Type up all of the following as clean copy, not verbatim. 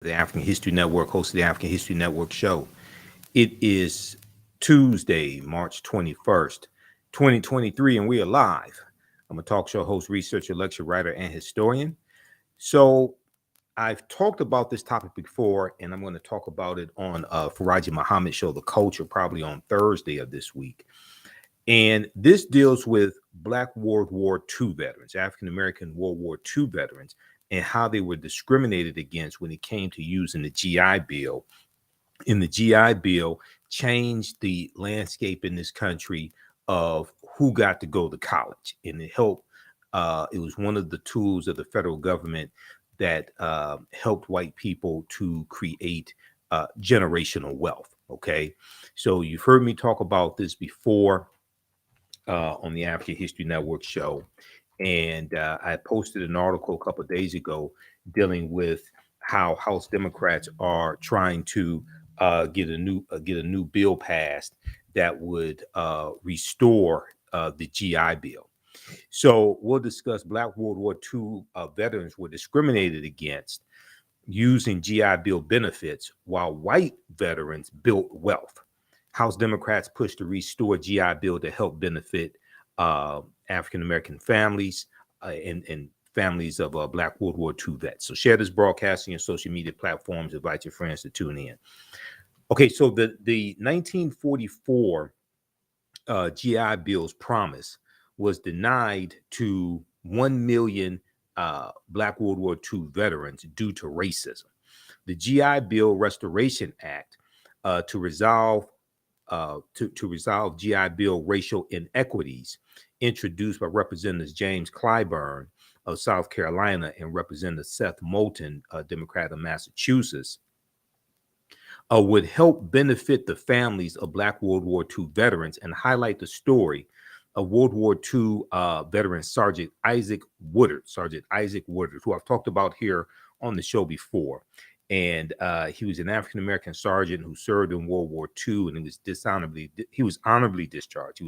the African History Network, host of the African History Network show. It is Tuesday, March 21st, 2023, and we are live. I'm a talk show host, researcher, lecture writer, and historian. So I've talked about this topic before, and I'm going to talk about it on Faraji Muhammad show, The Culture, probably on Thursday of this week. And this deals with Black World War II veterans, African-American World War II veterans, and how they were discriminated against when it came to using the GI Bill. And the GI Bill changed the landscape in this country of who got to go to college. And it helped, it was one of the tools of the federal government that helped white people to create generational wealth. Okay. So you've heard me talk about this before on the African History Network show. And I posted an article a couple of days ago dealing with how House Democrats are trying to get a new bill passed that would restore the GI Bill. So we'll discuss Black World War II veterans were discriminated against using GI Bill benefits while white veterans built wealth. House Democrats pushed to restore GI Bill to help benefit African American families and families of Black World War II vets. So share this broadcast on your social media platforms. Invite your friends to tune in. Okay, so the 1944 GI Bill's promise was denied to 1 million Black World War II veterans due to racism. The GI Bill Restoration Act to resolve GI Bill racial inequities, introduced by Representatives James Clyburn of South Carolina and Representative Seth Moulton, Democrat of Massachusetts, would help benefit the families of Black World War II veterans and highlight the story of World War II veteran Sergeant Isaac Woodard, who I've talked about here on the show before. And he was an African-American sergeant who served in World War II, and he was honorably discharged.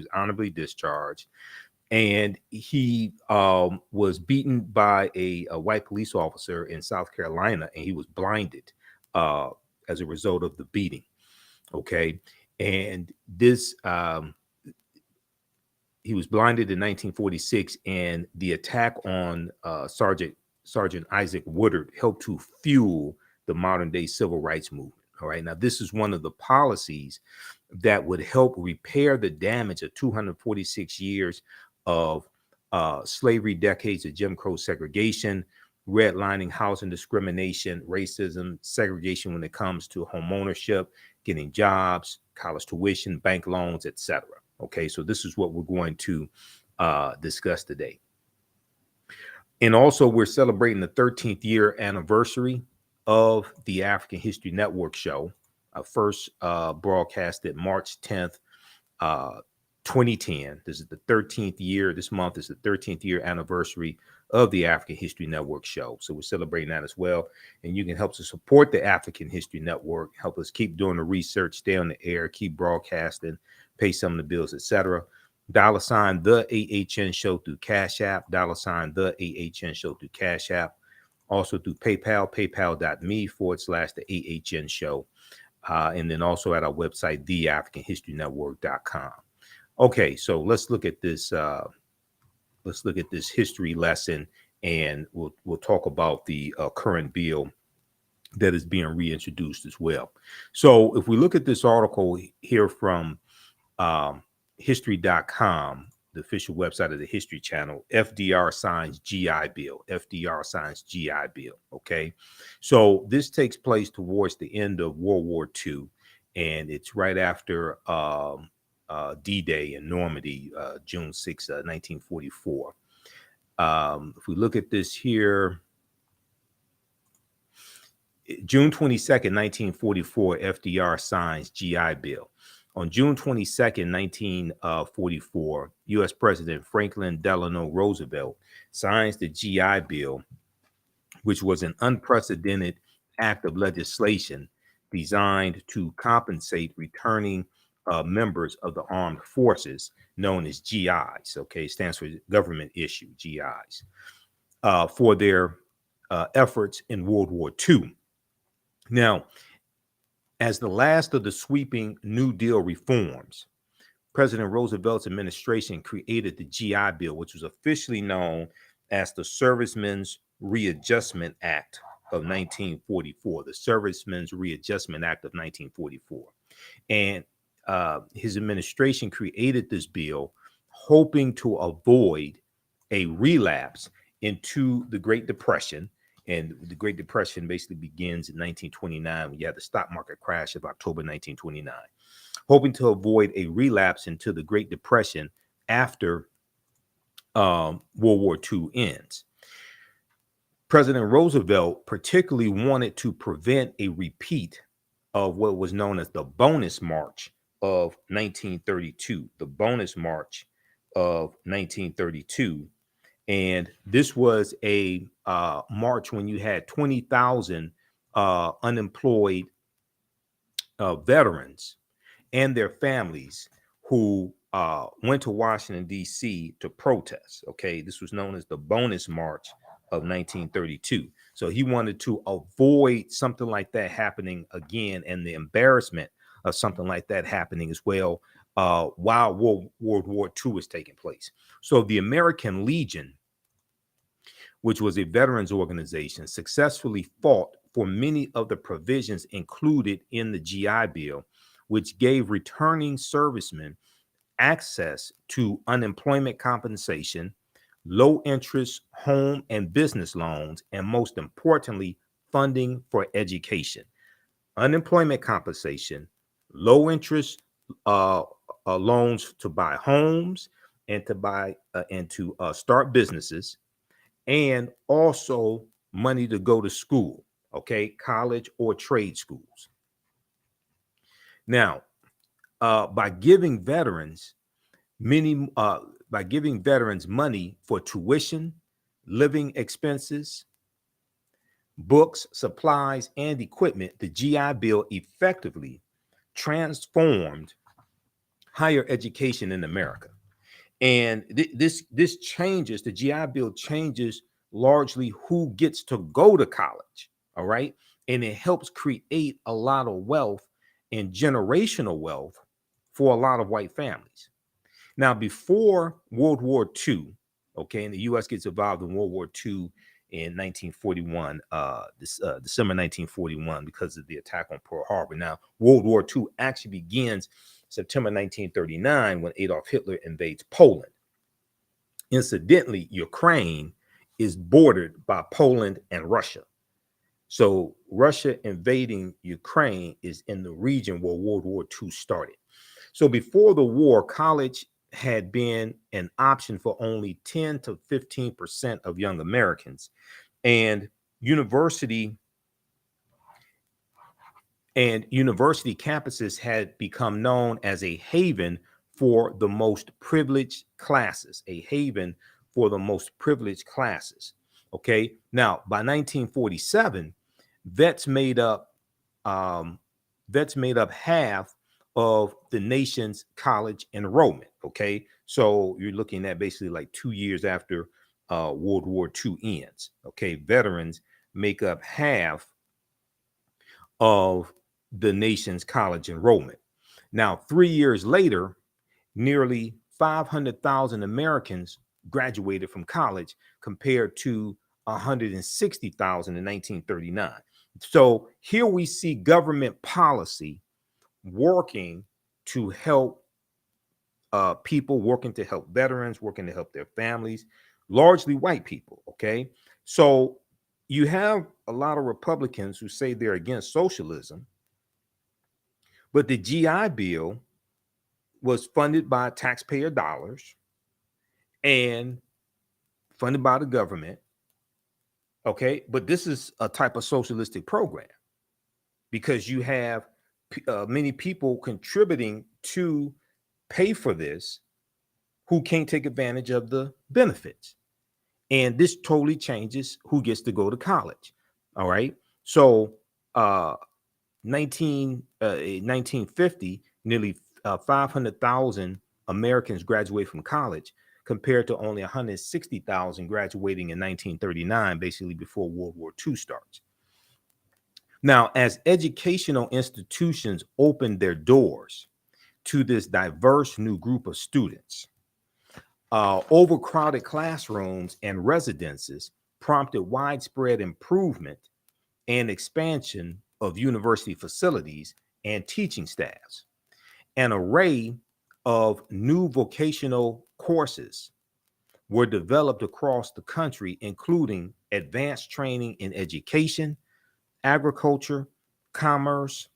And he was beaten by a white police officer in South Carolina, and he was blinded as a result of the beating. Okay. And this, he was blinded in 1946, and the attack on Sergeant Isaac Woodard helped to fuel the modern day civil rights movement. All right. Now, this is one of the policies that would help repair the damage of 246 years of slavery, decades of Jim Crow segregation, redlining, housing discrimination, racism, segregation when it comes to home ownership, getting jobs, college tuition, bank loans, etc. Okay, so this is what we're going to discuss today. And also, we're celebrating the 13th year anniversary of the African History Network show. First broadcasted March 10th, 2010. This is the 13th year. This month is the 13th year anniversary of the African History Network show. So we're celebrating that as well. And you can help to support the African History Network, help us keep doing the research, stay on the air, keep broadcasting, pay some of the bills, etc. $ the AHN show through Cash App, $ the AHN show through Cash App. Also through PayPal, paypal.me/the AHN show. And then also at our website, TheAfricanHistoryNetwork.com. Okay, so let's look at this. Let's look at this history lesson, and we'll talk about the current bill that is being reintroduced as well. So if we look at this article here from history.com, the official website of the History Channel, FDR signs GI Bill. FDR signs GI Bill. Okay, so this takes place towards the end of World War II, and it's right after D-Day in Normandy, June 6, 1944. If we look at this here, June 22nd, 1944, FDR signs GI Bill. On June 22nd, 1944, U.S. President Franklin Delano Roosevelt signs the GI Bill, which was an unprecedented act of legislation designed to compensate returning members of the armed forces, known as GIs. Okay, it stands for government issue, GIs, for their efforts in World War II. Now, as the last of the sweeping New Deal reforms, President Roosevelt's administration created the GI Bill, which was officially known as the Servicemen's Readjustment Act of 1944, the Servicemen's Readjustment Act of 1944. And his administration created this bill hoping to avoid a relapse into the Great Depression. And the Great Depression basically begins in 1929 when you had the stock market crash of October 1929, hoping to avoid a relapse into the Great Depression after World War II ends. President Roosevelt particularly wanted to prevent a repeat of what was known as the Bonus March of 1932, the Bonus March of 1932. And this was a march when you had 20,000 unemployed veterans and their families who went to Washington, D.C. to protest. Okay, this was known as the Bonus March of 1932. So he wanted to avoid something like that happening again, and the embarrassment of something like that happening as well while World War II was taking place. So the American Legion, which was a veterans organization, successfully fought for many of the provisions included in the GI Bill, which gave returning servicemen access to unemployment compensation, low interest home and business loans, and most importantly, funding for education. Unemployment compensation, low interest loans to buy homes and to start businesses, and also money to go to school, okay, college or trade schools. Now, by giving veterans money for tuition, living expenses, books, supplies, and equipment, the GI Bill effectively transformed higher education in America. And this changes, the GI Bill changes largely who gets to go to college, all right? And it helps create a lot of wealth and generational wealth for a lot of white families. Now, before World War II, okay, and the U.S. gets involved in World War II in 1941, December 1941, because of the attack on Pearl Harbor. Now, World War II actually begins September 1939 when Adolf Hitler invades Poland. Incidentally, Ukraine is bordered by Poland and Russia. So Russia invading Ukraine is in the region where World War II started. So before the war, college had been an option for only 10 to 15% of young Americans. And university campuses had become known as a haven for the most privileged classes, Okay. Now, by 1947, vets made up half of the nation's college enrollment. Okay. So you're looking at basically like 2 years after World War II ends. Okay. Veterans make up half of the nation's college enrollment. Now, 3 years later, nearly 500,000 Americans graduated from college compared to 160,000 in 1939. So here we see government policy working to help people, working to help veterans, working to help their families, largely white people. Okay. So you have a lot of Republicans who say they're against socialism, but the GI Bill was funded by taxpayer dollars and funded by the government. Okay. But this is a type of socialistic program because you have many people contributing to pay for this who can't take advantage of the benefits. And this totally changes who gets to go to college. All right. So 1950, nearly 500,000 Americans graduate from college compared to only 160,000 graduating in 1939, basically before World War II starts. Now, as educational institutions opened their doors to this diverse new group of students, overcrowded classrooms and residences prompted widespread improvement and expansion of university facilities and teaching staffs. An array of new vocational courses were developed across the country, including advanced training in education, agriculture, commerce,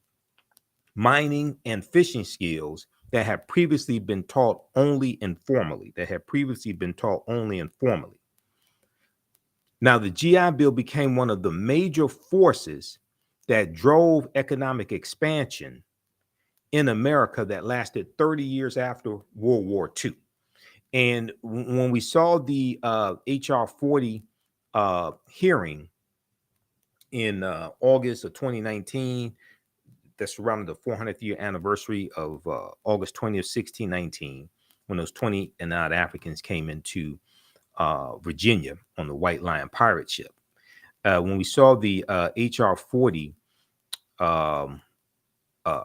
mining, and fishing skills that had previously been taught only informally. Now, the GI Bill became one of the major forces that drove economic expansion in America that lasted 30 years after World War II. And when we saw the HR 40 hearing in August of 2019, that's around the 400th year anniversary of August 20th, 1619, when those 20 and odd Africans came into Virginia on the White Lion pirate ship. When we saw the HR 40 um, uh,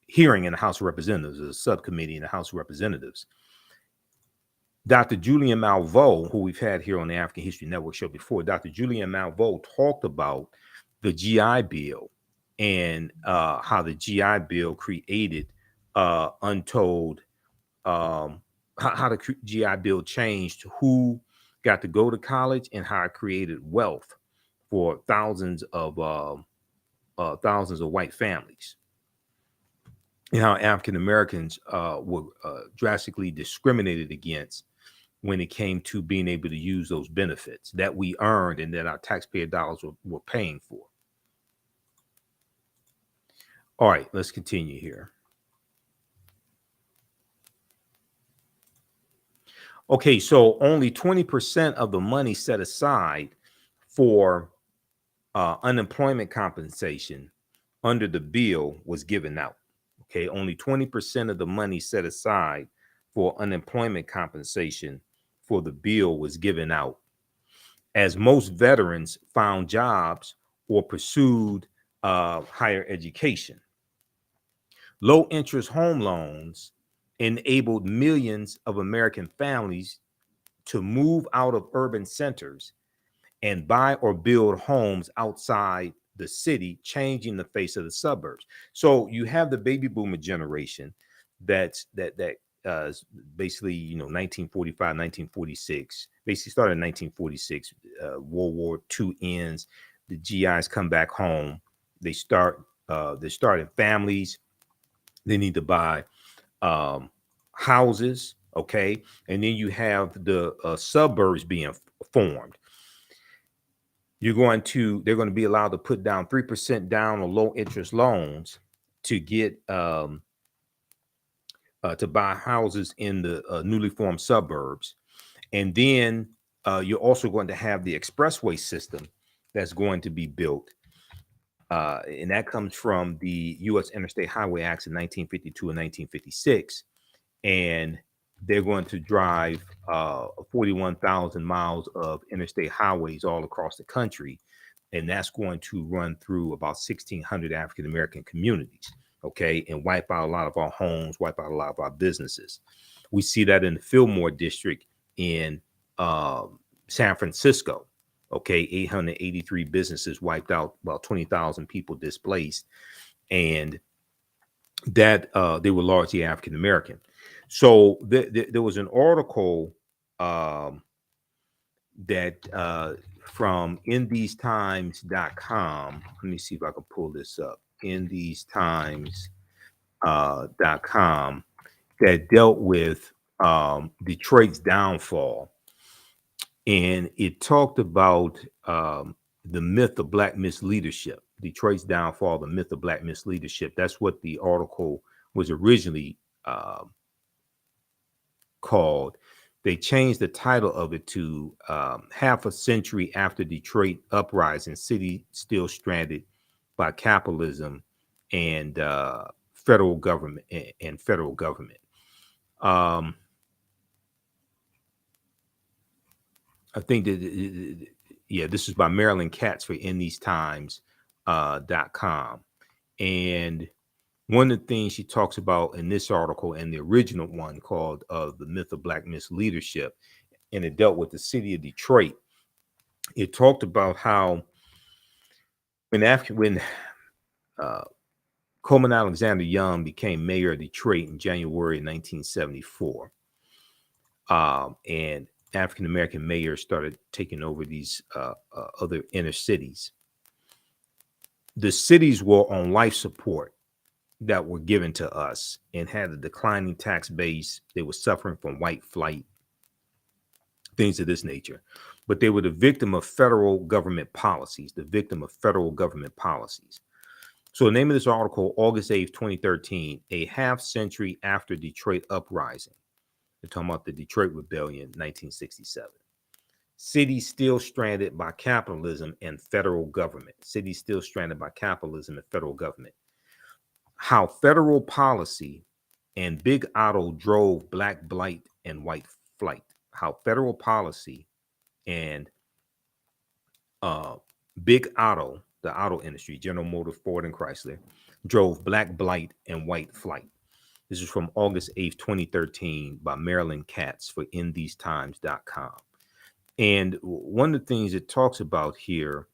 hearing in the House of Representatives, a subcommittee in the House of Representatives, Dr. Julian Malveaux, who we've had here on the African History Network show before, Dr. Julian Malveaux talked about the GI Bill and how the GI Bill created untold, how the GI Bill changed who got to go to college and how it created wealth for thousands of white families, and how African Americans were drastically discriminated against when it came to being able to use those benefits that we earned and that our taxpayer dollars were paying for. All right, let's continue here. Okay, so only 20% of the money set aside for unemployment compensation under the bill was given out. Okay, only 20% of the money set aside for unemployment compensation for the bill was given out, as most veterans found jobs or pursued higher education. Low interest home loans enabled millions of American families to move out of urban centers and buy or build homes outside the city, changing the face of the suburbs. So you have the baby boomer generation that basically, 1945, 1946, basically started in 1946. World War II ends, the GIs come back home. They're starting families. They need to buy houses, okay? And then you have the suburbs being formed. They're going to be allowed to put down 3% down on low interest loans to get to buy houses in the newly formed suburbs. And then you're also going to have the expressway system that's going to be built. And that comes from the U.S. Interstate Highway Acts of 1952 and 1956. And they're going to drive 41,000 miles of interstate highways all across the country. And that's going to run through about 1,600 African-American communities, okay, and wipe out a lot of our homes, wipe out a lot of our businesses. We see that in the Fillmore district in San Francisco, okay, 883 businesses wiped out, about 20,000 people displaced, and that they were largely African-American. So there was an article that from InTheseTimes.com. Let me see if I can pull this up. InTheseTimes.com that dealt with Detroit's downfall, and it talked about the myth of Black misleadership. Detroit's downfall, the myth of Black misleadership. That's what the article was originally called. They changed the title of it to half a century after Detroit uprising, city still stranded by capitalism and federal government. I think that, yeah, this is by Marilyn Katz for In These Times. .com. And one of the things she talks about in this article and the original one called The Myth of Black Misleadership, and it dealt with the city of Detroit. It talked about how when Coleman Alexander Young became mayor of Detroit in January 1974, and African-American mayors started taking over these other inner cities. The cities were on life support that were given to us and had a declining tax base. They were suffering from white flight, things of this nature. But they were the victim of federal government policies, So the name of this article, August 8th, 2013, a half century after Detroit uprising. They're talking about the Detroit Rebellion, 1967. Cities still stranded by capitalism and federal government. How federal policy and Big Otto drove black blight and white flight. How federal policy and Big Otto, the auto industry, General Motors, Ford, and Chrysler, drove black blight and white flight. This is from August 8th, 2013 by Marilyn Katz for InTheseTimes.com. And one of the things it talks about here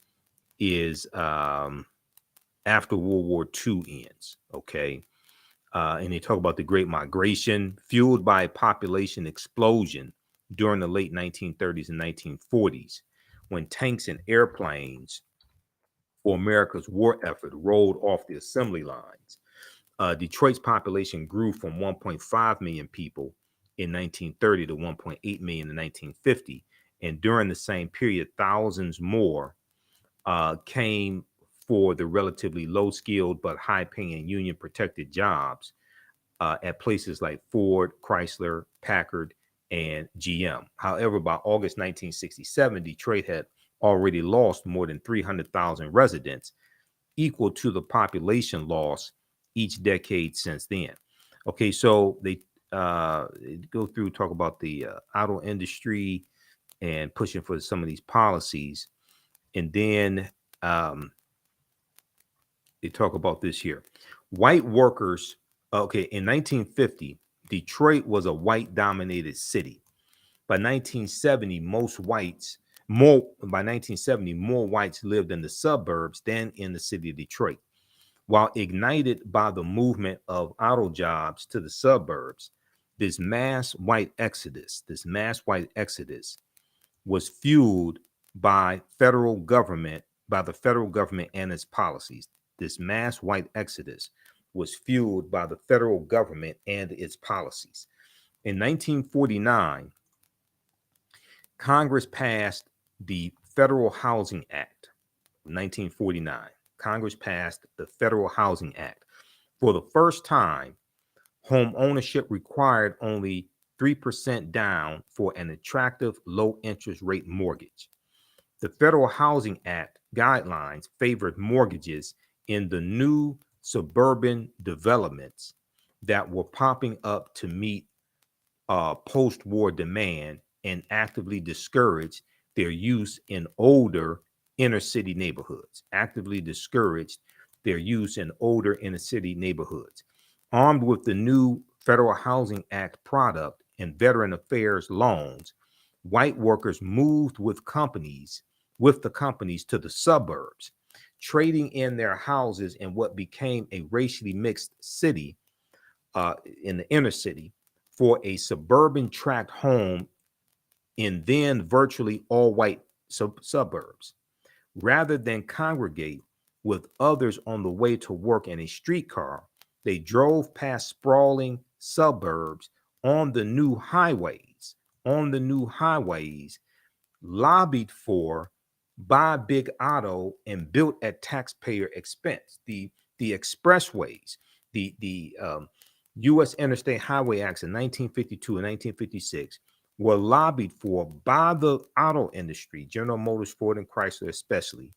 is after World War II ends, okay? And they talk about the Great Migration, fueled by a population explosion during the late 1930s and 1940s, when tanks and airplanes for America's war effort rolled off the assembly lines. Detroit's population grew from 1.5 million people in 1930 to 1.8 million in 1950. And during the same period, thousands more came for the relatively low-skilled but high-paying union-protected jobs at places like Ford, Chrysler, Packard, and GM. However, by August 1967, Detroit had already lost more than 300,000 residents, equal to the population loss each decade since then. Okay, so they go through, talk about the auto industry and pushing for some of these policies. And then they talk about this here. White workers, okay, in 1950, Detroit was a white-dominated city. By 1970, more whites lived in the suburbs than in the city of Detroit. While ignited by the movement of auto jobs to the suburbs, this mass white exodus was fueled by the federal government and its policies. This mass white exodus was fueled by the federal government and its policies. In 1949, Congress passed the Federal Housing Act. 1949, Congress passed the Federal Housing Act. For the first time, home ownership required only 3% down for an attractive low interest rate mortgage. The Federal Housing Act guidelines favored mortgages in the new suburban developments that were popping up to meet post-war demand and actively discouraged their use in older inner city neighborhoods. Armed with the new Federal Housing Act product and Veteran Affairs loans, white workers moved with the companies to the suburbs, trading in their houses in what became a racially mixed city in the inner city for a suburban tract home in then virtually all white suburbs. Rather than congregate with others on the way to work in a streetcar, they drove past sprawling suburbs on the new highways, lobbied for by Big Otto and built at taxpayer expense. The expressways, the U.S. Interstate Highway Acts in 1952 and 1956 were lobbied for by the auto industry, General Motors, Ford, and Chrysler especially,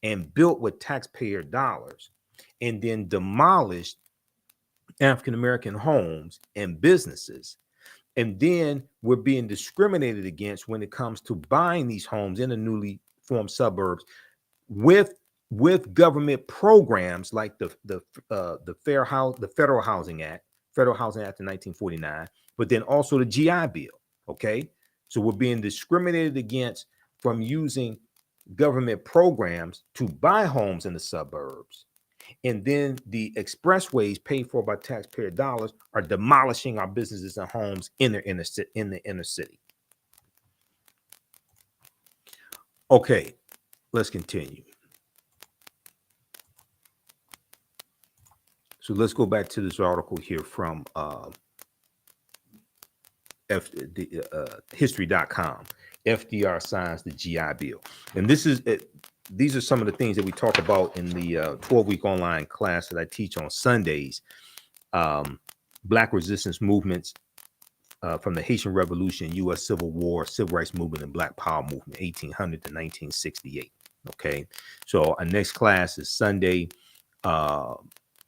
and built with taxpayer dollars, and then demolished African-American homes and businesses. And then we're being discriminated against when it comes to buying these homes in the newly formed suburbs with with government programs like the Federal Housing Act of 1949, but then also the GI Bill. Okay, so we're being discriminated against from using government programs to buy homes in the suburbs, and then the expressways paid for by taxpayer dollars are demolishing our businesses and homes in the inner city. Okay, let's continue. So let's go back to this article here from history.com. FDR signs the GI Bill. And these are some of the things that we talk about in the 12-week online class that I teach on Sundays. Black resistance movements from the Haitian Revolution, U.S. Civil War, Civil Rights Movement, and Black Power Movement, 1800 to 1968. Okay, so our next class is Sunday,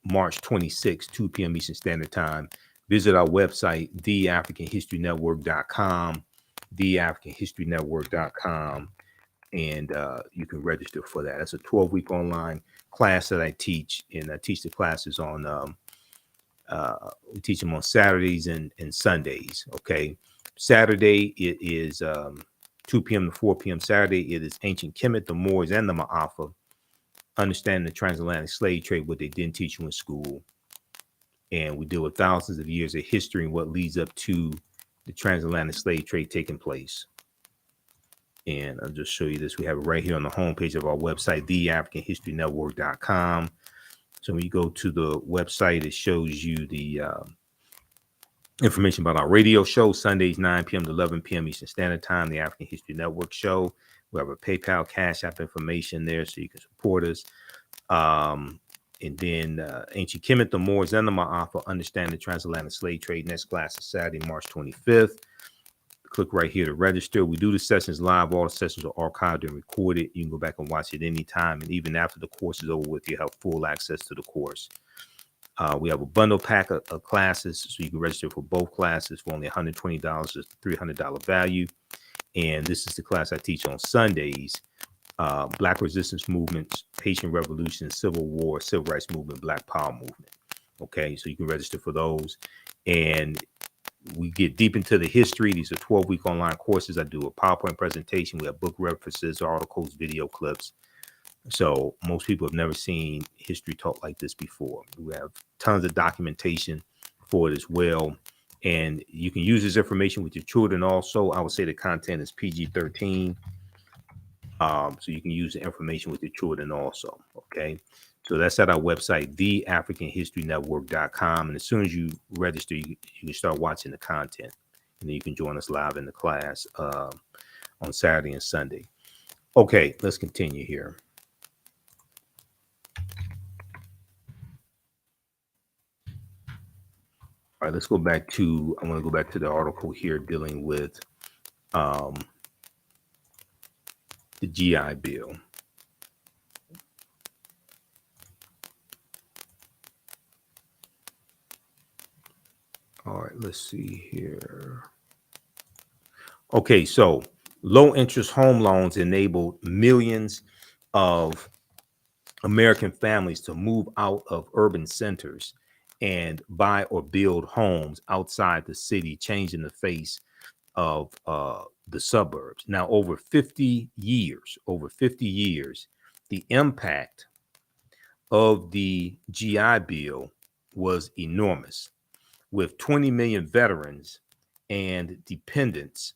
March 26, 2 p.m. Eastern Standard Time. Visit our website, TheAHNShow.com, TheAHNShow.com, and you can register for that. That's a 12-week online class that I teach, and I teach the classes on, we teach them on Saturdays and Sundays, okay? Saturday, it is 2 p.m. to 4 p.m. Saturday, it is Ancient Kemet, the Moors, and the Ma'afa. Understanding the transatlantic slave trade, what they didn't teach you in school. And we deal with thousands of years of history and what leads up to the transatlantic slave trade taking place. And I'll just show you this. We have it right here on the homepage of our website, TheAfricanHistoryNetwork.com. So when you go to the website, it shows you the information about our radio show, Sundays, 9 p.m. to 11 p.m. Eastern Standard Time, the African History Network show. We have a PayPal, Cash App information there so you can support us. And then Ancient Kemet, the Moors, and the Ma'afa, Understand the Transatlantic Slave Trade. Next class is Saturday, March 25th. Click right here to register. We do the sessions live. All the sessions are archived and recorded. You can go back and watch it anytime. And even after the course is over with, you have full access to the course. We have a bundle pack of classes, so you can register for both classes for only $120. It's a $300 value. And this is the class I teach on Sundays. Black resistance movements, Haitian Revolution, Civil War, Civil Rights Movement, Black Power Movement. Okay, so you can register for those. And we get deep into the history. These are 12-week online courses. I do a PowerPoint presentation. We have book references, articles, video clips. So most people have never seen history taught like this before. We have tons of documentation for it as well. And you can use this information with your children also. I would say the content is PG-13. So you can use the information with your children also. Okay. So that's at our website, TheAfricanHistoryNetwork.com. And as soon as you register, you can start watching the content. And then you can join us live in the class on Saturday and Sunday. Okay, let's continue here. All right, let's go back to, I want to go back to the article here dealing with the GI Bill. All right, let's see here. Okay, so low interest home loans enabled millions of American families to move out of urban centers and buy or build homes outside the city, changing the face of the suburbs. Now, over 50 years, the impact of the GI Bill was enormous, with 20 million veterans and dependents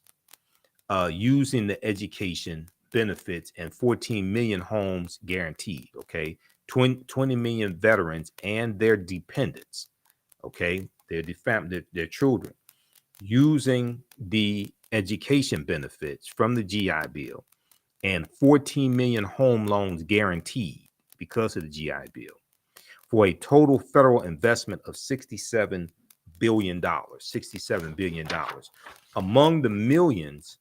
using the education benefits and 14 million homes guaranteed. Okay, 20 million veterans and their dependents, okay, their children, using the education benefits from the GI Bill, and 14 million home loans guaranteed because of the GI Bill, for a total federal investment of $67 billion. $67 billion. Among the millions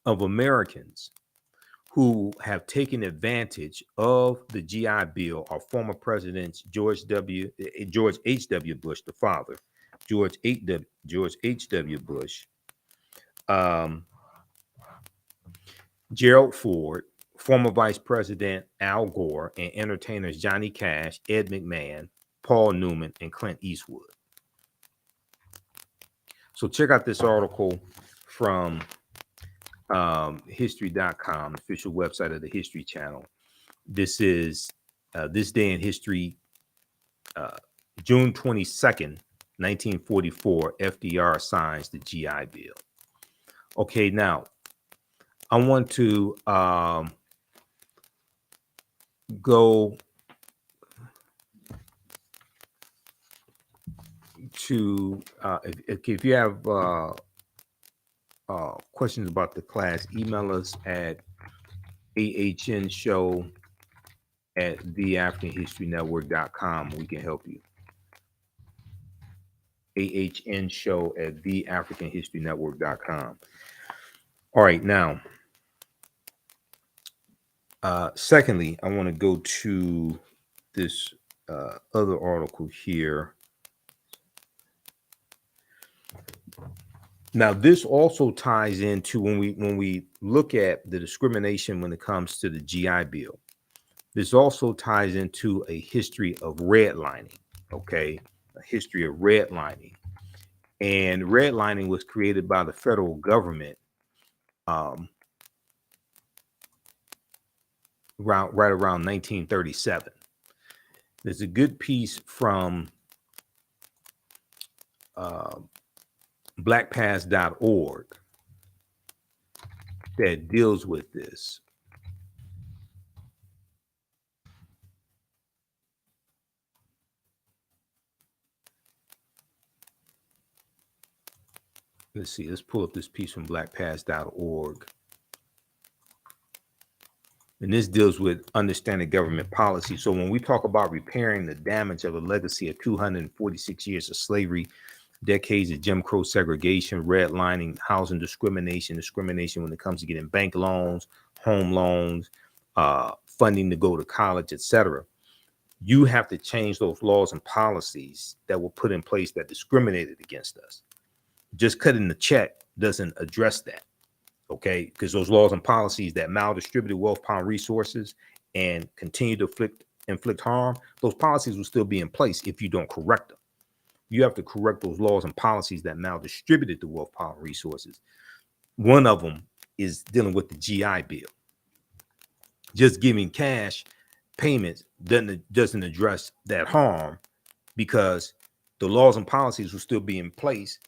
of Americans who have taken advantage of the GI Bill are former presidents George H.W. Bush, the father, George H.W. Bush, Gerald Ford, former Vice President Al Gore, and entertainers Johnny Cash, Ed McMahon, Paul Newman, and Clint Eastwood. So check out this article from history.com, official website of the History Channel. This is This Day in History, June 22nd, 1944, FDR signs the GI Bill. Okay, now I want to go to, if you have questions about the class, email us at TheAHNShow at TheAfricanHistoryNetwork.com. We can help you. TheAHNShow at TheAfricanHistoryNetwork.com. All right, now, secondly, I want to go to this other article here. Now, this also ties into when we look at the discrimination when it comes to the GI Bill. This also ties into a history of redlining, okay? A history of redlining. And redlining was created by the federal government right around 1937. There's a good piece from blackpast.org that deals with this. Let's see, let's pull up this piece from blackpast.org. And this deals with understanding government policy. So when we talk about repairing the damage of a legacy of 246 years of slavery, decades of Jim Crow segregation, redlining, housing discrimination when it comes to getting bank loans, home loans, funding to go to college, etc., you have to change those laws and policies that were put in place that discriminated against us. Just cutting the check doesn't address that, okay? Because those laws and policies that maldistributed wealth, power, and resources and continue to inflict harm, those policies will still be in place if you don't correct them. You have to correct those laws and policies that maldistributed the wealth, power, and resources. One of them is dealing with the GI Bill. Just giving cash payments doesn't address that harm, because the laws and policies will still be in place.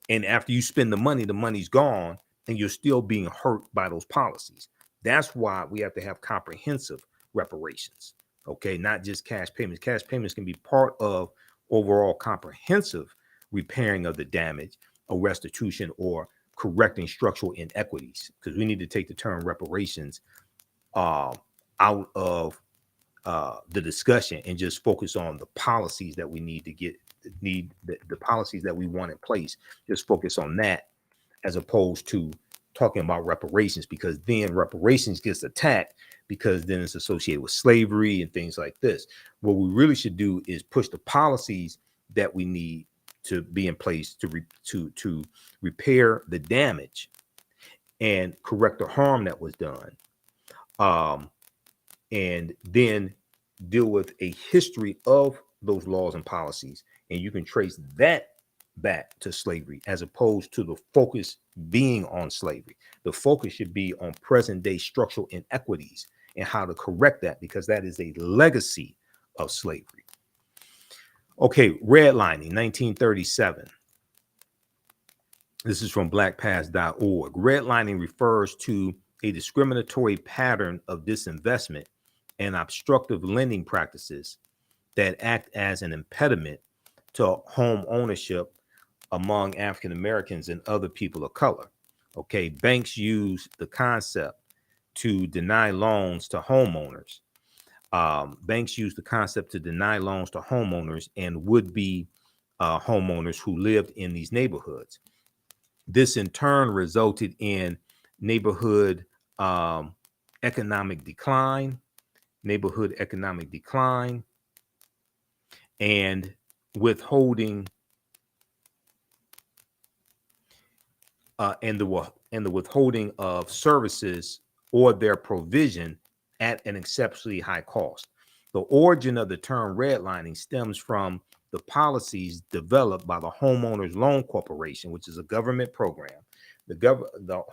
And after you spend the money's gone, and you're still being hurt by those policies. That's why we have to have comprehensive reparations, okay? Not just cash payments. Cash payments can be part of overall comprehensive repairing of the damage, or restitution, or correcting structural inequities, because we need to take the term reparations out of the discussion and just focus on the policies that we need to get, the policies that we want in place. Just focus on that, as opposed to talking about reparations, because then reparations gets attacked because then it's associated with slavery and things like this. What we really should do is push the policies that we need to be in place to repair the damage and correct the harm that was done, and then deal with a history of those laws and policies, and you can trace that back to slavery, as opposed to the focus being on slavery. The focus should be on present day structural inequities and how to correct that, because that is a legacy of slavery. Okay, redlining, 1937. This is from blackpast.org. Redlining refers to a discriminatory pattern of disinvestment and obstructive lending practices that act as an impediment to home ownership among African Americans and other people of color. Okay, banks use the concept to deny loans to homeowners. Banks use the concept to deny loans to homeowners and would-be homeowners who lived in these neighborhoods. This in turn resulted in neighborhood economic decline, and withholding and the withholding of services or their provision at an exceptionally high cost. The origin of the term redlining stems from the policies developed by the Homeowners Loan Corporation, which is a government program. The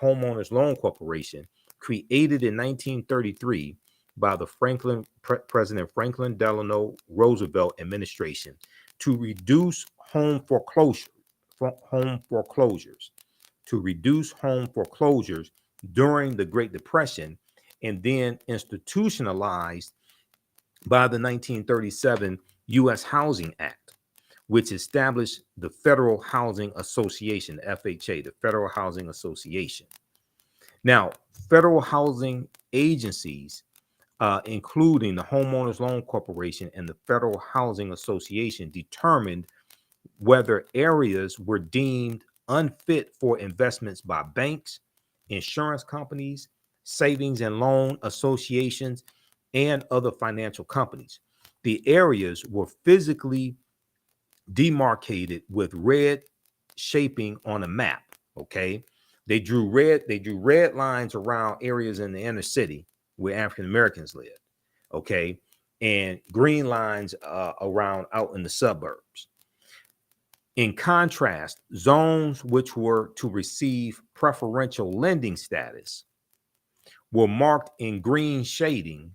Homeowners Loan Corporation, created in 1933 by the President Franklin Delano Roosevelt administration to reduce home foreclosures, during the Great Depression, and then institutionalized by the 1937 U.S. Housing Act, which established the Federal Housing Association, FHA, the Federal Housing Association. Now, federal housing agencies, including the Homeowners Loan Corporation and the Federal Housing Association, determined whether areas were deemed unfit for investments by banks, insurance companies, savings and loan associations, and other financial companies. The areas were physically demarcated with red shaping on a map. Okay. They drew red lines around areas in the inner city where African Americans lived. Okay. And green lines around out in the suburbs. In contrast, zones which were to receive preferential lending status were marked in green shading,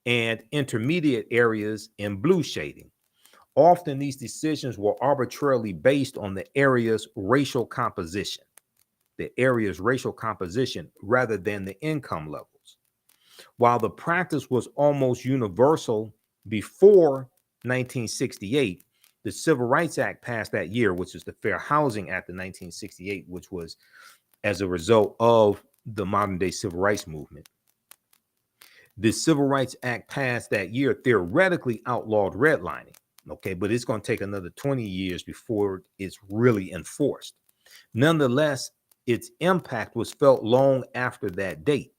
and intermediate areas in blue shading. Often these decisions were arbitrarily based on the area's racial composition, rather than the income levels. While the practice was almost universal before 1968, the Civil Rights Act passed that year, which is the Fair Housing Act of 1968, which was as a result of the modern day civil rights movement. The Civil Rights Act passed that year theoretically outlawed redlining, okay, but it's going to take another 20 years before it's really enforced. Nonetheless, its impact was felt long after that date.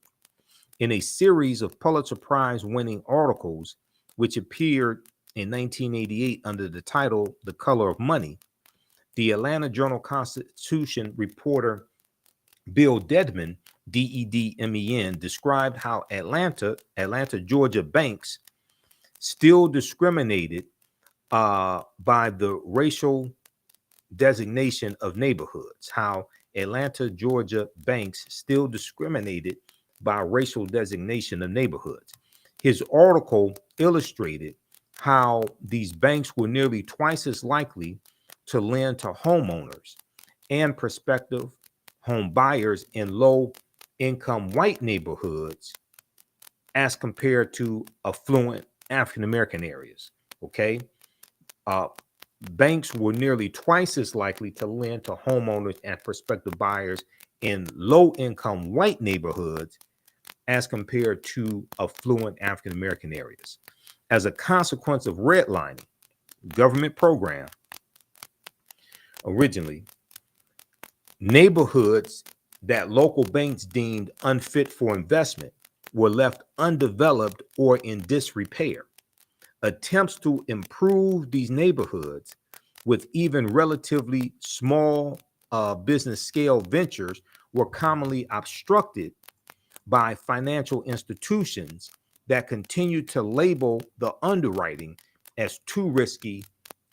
In a series of Pulitzer Prize winning articles, which appeared in 1988 under the title The Color of Money, the Atlanta Journal-Constitution reporter Bill Dedman, Dedmen, described how Atlanta, Georgia banks still discriminated by the racial designation of neighborhoods, how Atlanta, Georgia banks still discriminated by racial designation of neighborhoods. His article illustrated how these banks were nearly twice as likely to lend to homeowners and prospective home buyers in low-income white neighborhoods as compared to affluent African-American areas, okay? Banks were nearly twice as likely to lend to homeowners and prospective buyers in low-income white neighborhoods as compared to affluent African-American areas. As a consequence of redlining, government program, originally, neighborhoods that local banks deemed unfit for investment were left undeveloped or in disrepair. Attempts to improve these neighborhoods with even relatively small business scale ventures were commonly obstructed by financial institutions that continued to label the underwriting as too risky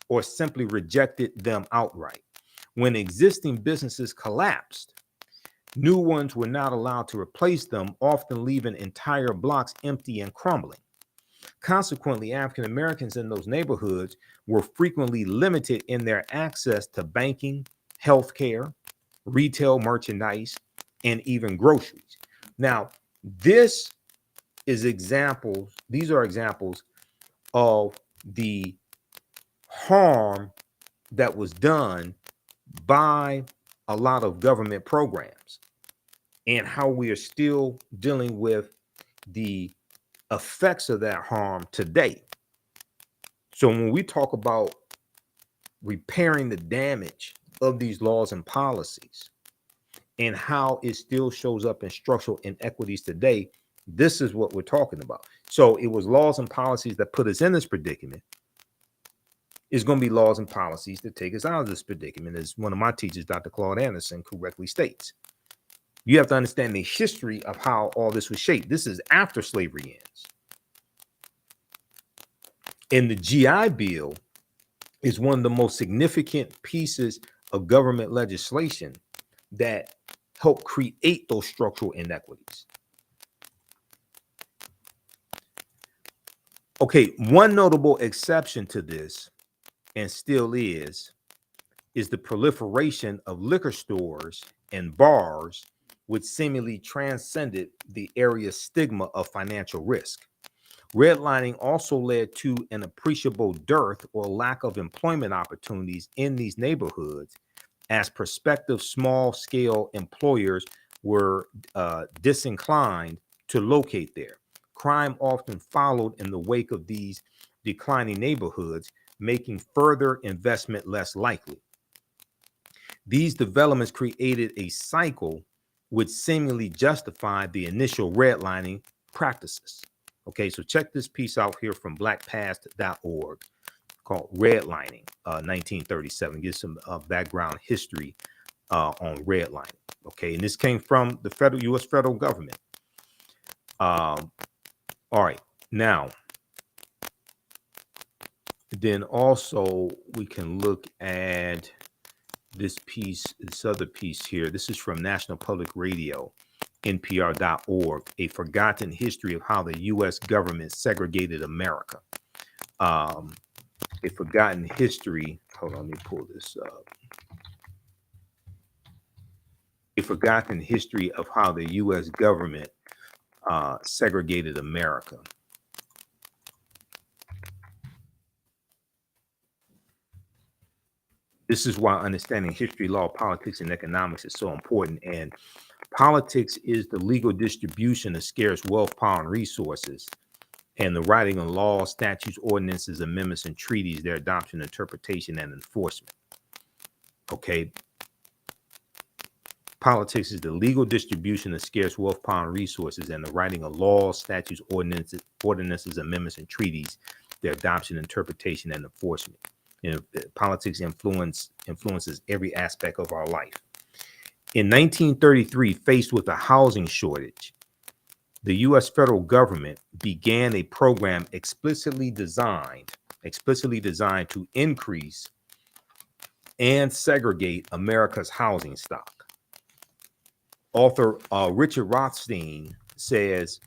or simply rejected them outright. When existing businesses collapsed, new ones were not allowed to replace them, often leaving entire blocks empty and crumbling. Consequently, African Americans in those neighborhoods were frequently limited in their access to banking, healthcare, retail merchandise, and even groceries. Now, these are examples of the harm that was done by a lot of government programs and how we are still dealing with the effects of that harm today. So when we talk about repairing the damage of these laws and policies and how it still shows up in structural inequities today, this is what we're talking about. So it was laws and policies that put us in this predicament. It's going to be laws and policies that take us out of this predicament, as one of my teachers, Dr. Claude Anderson, correctly states. You have to understand the history of how all this was shaped. This is after slavery ends. And the GI Bill is one of the most significant pieces of government legislation that helped create those structural inequities. Okay, one notable exception to this, and still is the proliferation of liquor stores and bars, which seemingly transcended the area's stigma of financial risk. Redlining also led to an appreciable dearth or lack of employment opportunities in these neighborhoods, as prospective small-scale employers were disinclined to locate there. Crime often followed in the wake of these declining neighborhoods, making further investment less likely. These developments created a cycle which seemingly justified the initial redlining practices. Okay, so check this piece out here from blackpast.org called Redlining, 1937. Gives some background history on redlining. Okay, and this came from the U.S. federal government. All right, now, then also we can look at this piece, this other piece here. This is from National Public Radio, NPR.org, A Forgotten History of How the U.S. Government Segregated America. A Forgotten History, hold on, let me pull this up. A Forgotten History of How the U.S. Government Segregated America. This is why understanding history, law, politics, and economics is so important. And politics is the legal distribution of scarce wealth, power, and resources, and the writing of laws, statutes, ordinances, amendments, and treaties, their adoption, interpretation, and enforcement. Okay. Politics is the legal distribution of scarce wealth, power, and resources, and the writing of laws, statutes, ordinances, amendments, and treaties, their adoption, interpretation, and enforcement. You know, politics influences every aspect of our life. In 1933, faced with a housing shortage, the U.S. federal government began a program explicitly designed to increase and segregate America's housing stock. Author Richard Rothstein says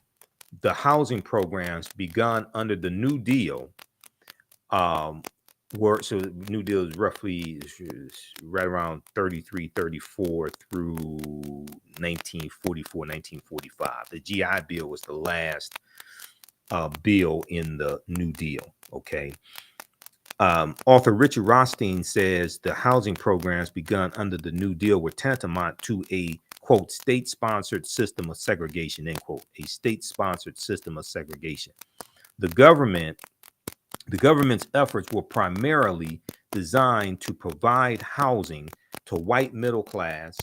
the housing programs begun under the New Deal so the New Deal is roughly right around 33, 34 through 1944, 1945. The GI Bill was the last bill in the New Deal, okay? Author Richard Rothstein says the housing programs begun under the New Deal were tantamount to a, quote, state-sponsored system of segregation, end quote, a state-sponsored system of segregation. The government's efforts were primarily designed to provide housing to white middle class,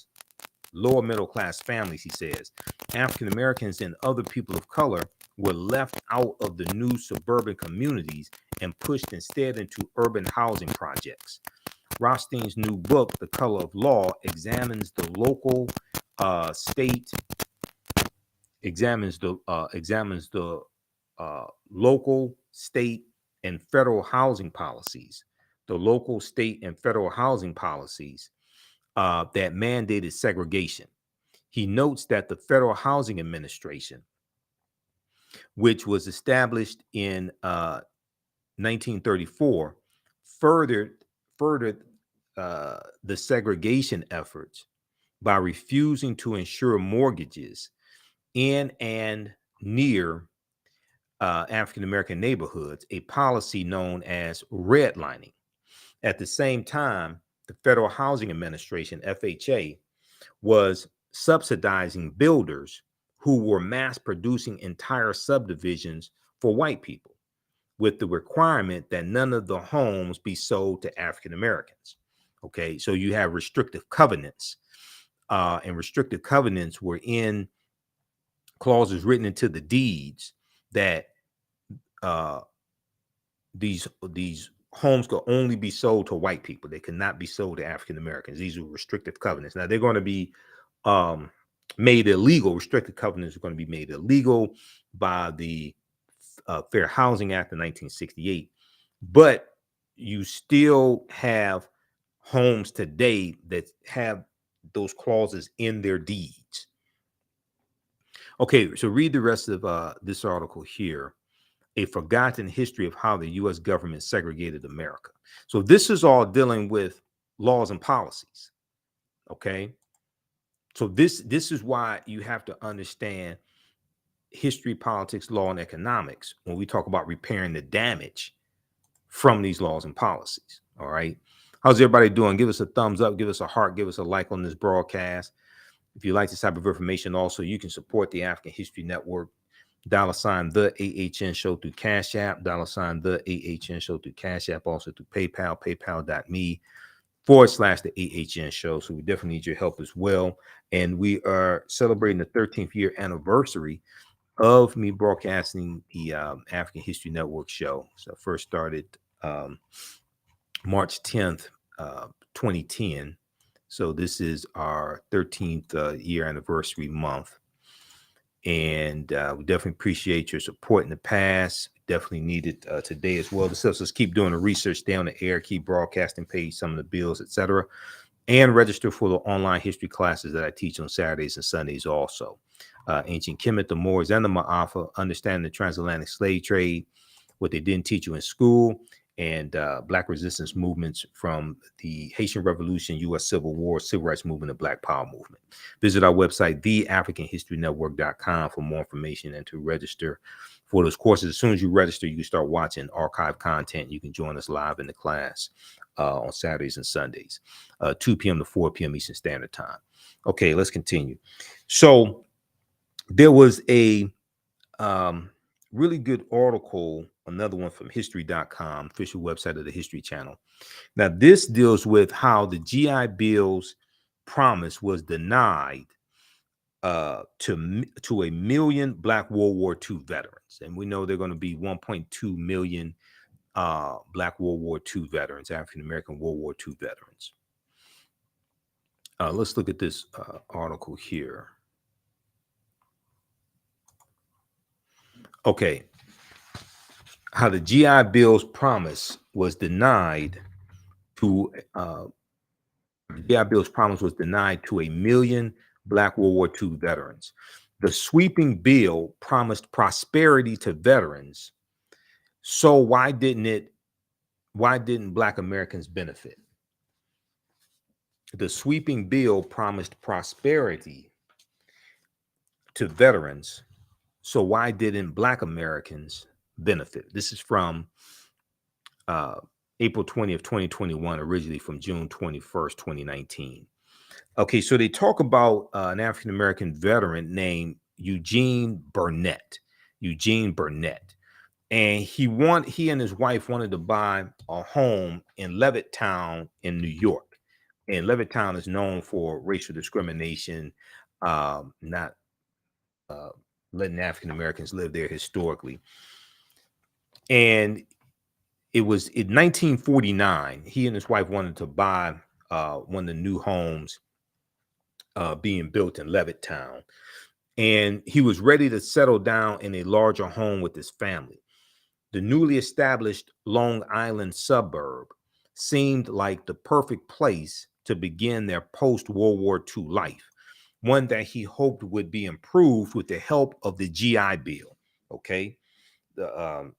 lower middle class families, he says. African Americans and other people of color were left out of the new suburban communities and pushed instead into urban housing projects. Rothstein's new book, The Color of Law, examines the local local, state, and federal housing policies, that mandated segregation. He notes that the Federal Housing Administration, which was established in 1934, furthered the segregation efforts by refusing to insure mortgages in and near African-American neighborhoods, a policy known as redlining. At the same time, the Federal Housing Administration, FHA, was subsidizing builders who were mass producing entire subdivisions for white people, with the requirement that none of the homes be sold to African Americans. Okay, so you have restrictive covenants, and restrictive covenants were in clauses written into the deeds that these homes could only be sold to white people. They could not be sold to African Americans. These were restrictive covenants. Now they're going to be made illegal. Restricted covenants are going to be made illegal by the Fair Housing Act of 1968. But you still have homes today that have those clauses in their deeds. Okay, so read the rest of this article here. A forgotten history of how the U.S. government segregated America. So this is all dealing with laws and policies. Okay, so this is why you have to understand history, politics, law, and economics when we talk about repairing the damage from these laws and policies. All right, how's everybody doing? Give us a thumbs up, give us a heart, give us a like on this broadcast. If you like this type of information, also you can support the African History Network. $ the AHN show through Cash App, $ the AHN show through Cash App, also through PayPal, paypal.me /the AHN show. So we definitely need your help as well. And we are celebrating the 13th year anniversary of me broadcasting the African History Network show. So I first started March 10th, 2010. So this is our 13th year anniversary month. And we definitely appreciate your support in the past. Definitely need it today as well. This helps us keep doing the research, stay on the air, keep broadcasting, pay some of the bills, etc. And register for the online history classes that I teach on Saturdays and Sundays also. Ancient Kemet, the Moors, and the Ma'afa, understanding the transatlantic slave trade, what they didn't teach you in school, and Black resistance movements from the Haitian Revolution, U.S. Civil War, Civil Rights Movement, and Black Power movement. Visit our website, TheAfricanHistoryNetwork.com, for more information and to register for those courses. As soon as you register, you can start watching archive content. You can join us live in the class on Saturdays and Sundays, 2 p.m. to 4 p.m. Eastern Standard Time. Okay, let's continue. So there was a really good article, another one from history.com, official website of the History Channel. Now, this deals with how the GI Bill's promise was denied to a million Black World War II veterans. And we know they're going to be 1.2 million Black World War II veterans, African-American World War II veterans. Let's look at this article here. Okay, how the GI Bill's promise was denied to the GI Bill's promise was denied to a million Black World War II veterans. The sweeping bill promised prosperity to veterans. So why didn't Black Americans benefit? The sweeping bill promised prosperity to veterans. So why didn't Black Americans benefit? This is from April 20th, 2021, originally from June 21st, 2019. Okay, so they talk about an African-American veteran named Eugene Burnett. And he and his wife wanted to buy a home in Levittown in New York. And Levittown is known for racial discrimination, not letting African Americans live there historically. And it was in 1949, he and his wife wanted to buy one of the new homes being built in Levittown. And he was ready to settle down in a larger home with his family. The newly established Long Island suburb seemed like the perfect place to begin their post-World War II life, one that he hoped would be improved with the help of the GI Bill. Okay, the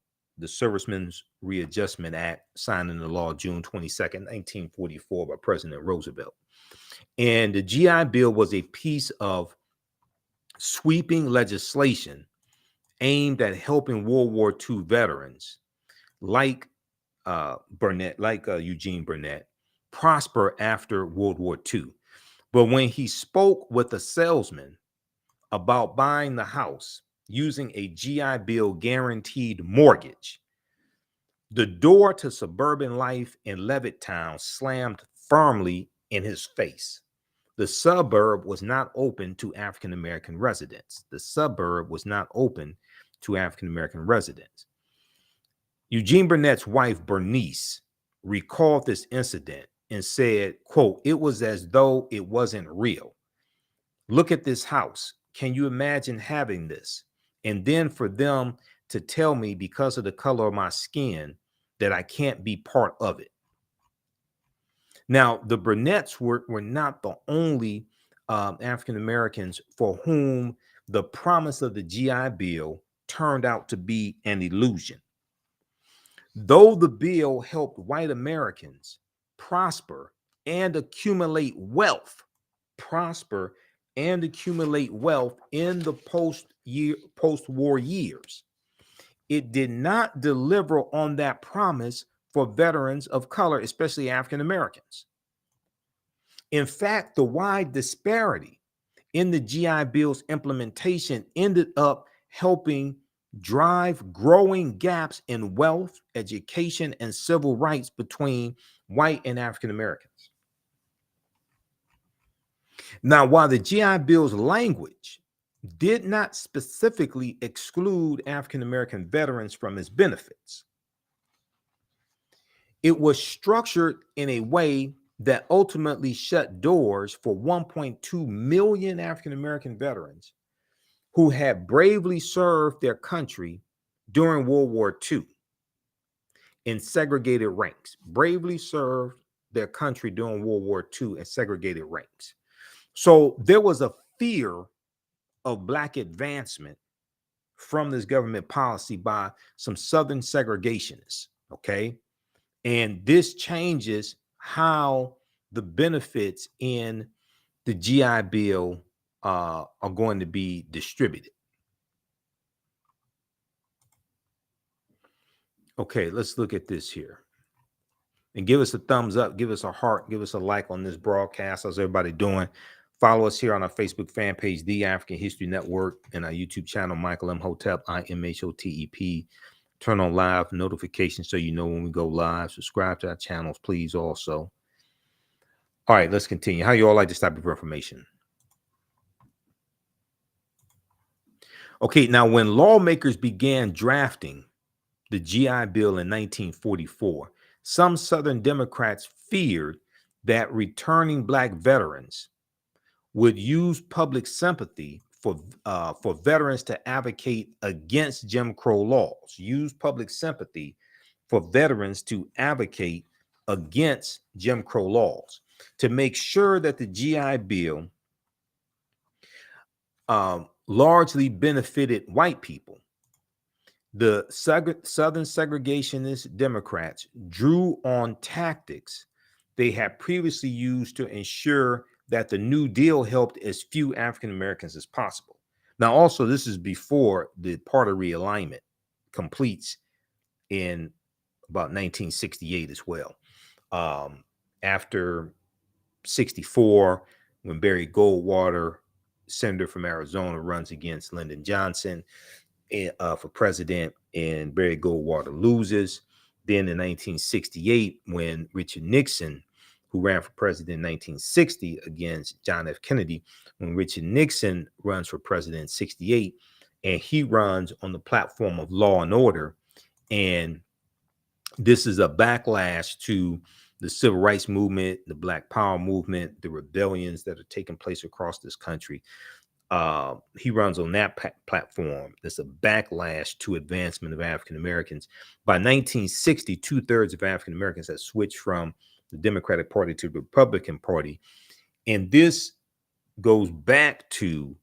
Servicemen's Readjustment Act, signed into law June 22nd, 1944 by President Roosevelt. And the GI Bill was a piece of sweeping legislation aimed at helping World War II veterans like Eugene Burnett prosper after World War II. But when he spoke with a salesman about buying the house using a GI Bill guaranteed mortgage, the door to suburban life in Levittown slammed firmly in his face. The suburb was not open to African-American residents. Eugene Burnett's wife, Bernice, recalled this incident and said, quote, "It was as though it wasn't real. Look at this house. Can you imagine having this? And then for them to tell me because of the color of my skin that I can't be part of it. Now, the Burnett's were not the only African Americans for whom the promise of the GI Bill turned out to be an illusion. Though the bill helped white Americans prosper and accumulate wealth, in the post-war years, it did not deliver on that promise for veterans of color, especially African Americans. In fact, the wide disparity in the GI Bill's implementation ended up helping drive growing gaps in wealth, education, and civil rights between white and African Americans. Now, while the GI Bill's language did not specifically exclude African American veterans from its benefits, it was structured in a way that ultimately shut doors for 1.2 million African American veterans who had bravely served their country during World War II in segregated ranks, bravely served their country during World War II in segregated ranks. So there was a fear of Black advancement from this government policy by some Southern segregationists, okay? And this changes how the benefits in the GI Bill are going to be distributed. Okay, let's look at this here. And give us a thumbs up, give us a heart, give us a like on this broadcast. How's everybody doing? Follow us here on our Facebook fan page, The African History Network, and our YouTube channel, Michael Imhotep, IMHOTEP. Turn on live notifications so you know when we go live. Subscribe to our channels, please, also. All right, let's continue. How you all like this type of information? Okay, now when lawmakers began drafting the GI Bill in 1944, some Southern Democrats feared that returning Black veterans would use public sympathy for veterans to advocate against Jim Crow laws, use public sympathy for veterans to advocate against Jim Crow laws, to make sure that the GI Bill largely benefited white people. The Southern segregationist Democrats drew on tactics they had previously used to ensure that the New Deal helped as few African Americans as possible. Now, also, this is before the party realignment completes in about 1968 as well. After 64, when Barry Goldwater, senator from Arizona, runs against Lyndon Johnson for president, and Barry Goldwater loses. Then in 1968, when Richard Nixon, who ran for president in 1960 against John F. Kennedy, when Richard Nixon runs for president in 68, and he runs on the platform of law and order, and this is a backlash to the civil rights movement, the Black Power movement, the rebellions that are taking place across this country. He runs on that platform. There's a backlash to advancement of African Americans. By 1960, 2/3 of African Americans had switched from the Democratic Party to the Republican Party. And this goes back to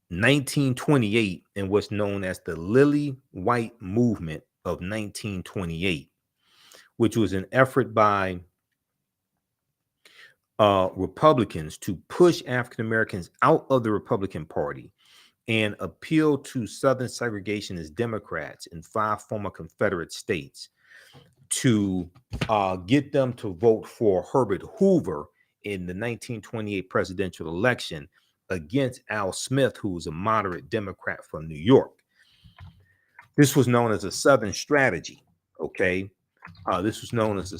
1928 and what's known as the Lily White Movement of 1928, which was an effort by Republicans to push African Americans out of the Republican Party and appeal to Southern segregationist Democrats in 5 former Confederate states to get them to vote for Herbert Hoover in the 1928 presidential election against Al Smith, who was a moderate Democrat from New York. This was known as a Southern strategy, okay? This was known as a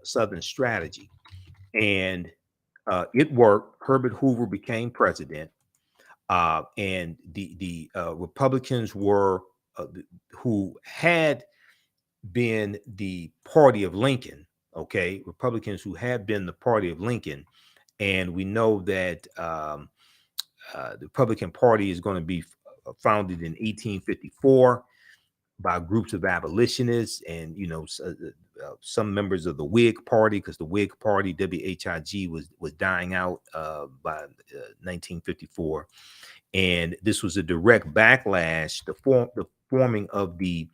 Southern strategy. And it worked. Herbert Hoover became president, and the Republicans were who had been the party of Lincoln. Okay, Republicans who had been the party of Lincoln And we know that the Republican Party is going to be founded in 1854 by groups of abolitionists and, some members of the Whig Party, because the Whig Party, WHIG, was dying out by 1954. And this was a direct backlash. The forming of the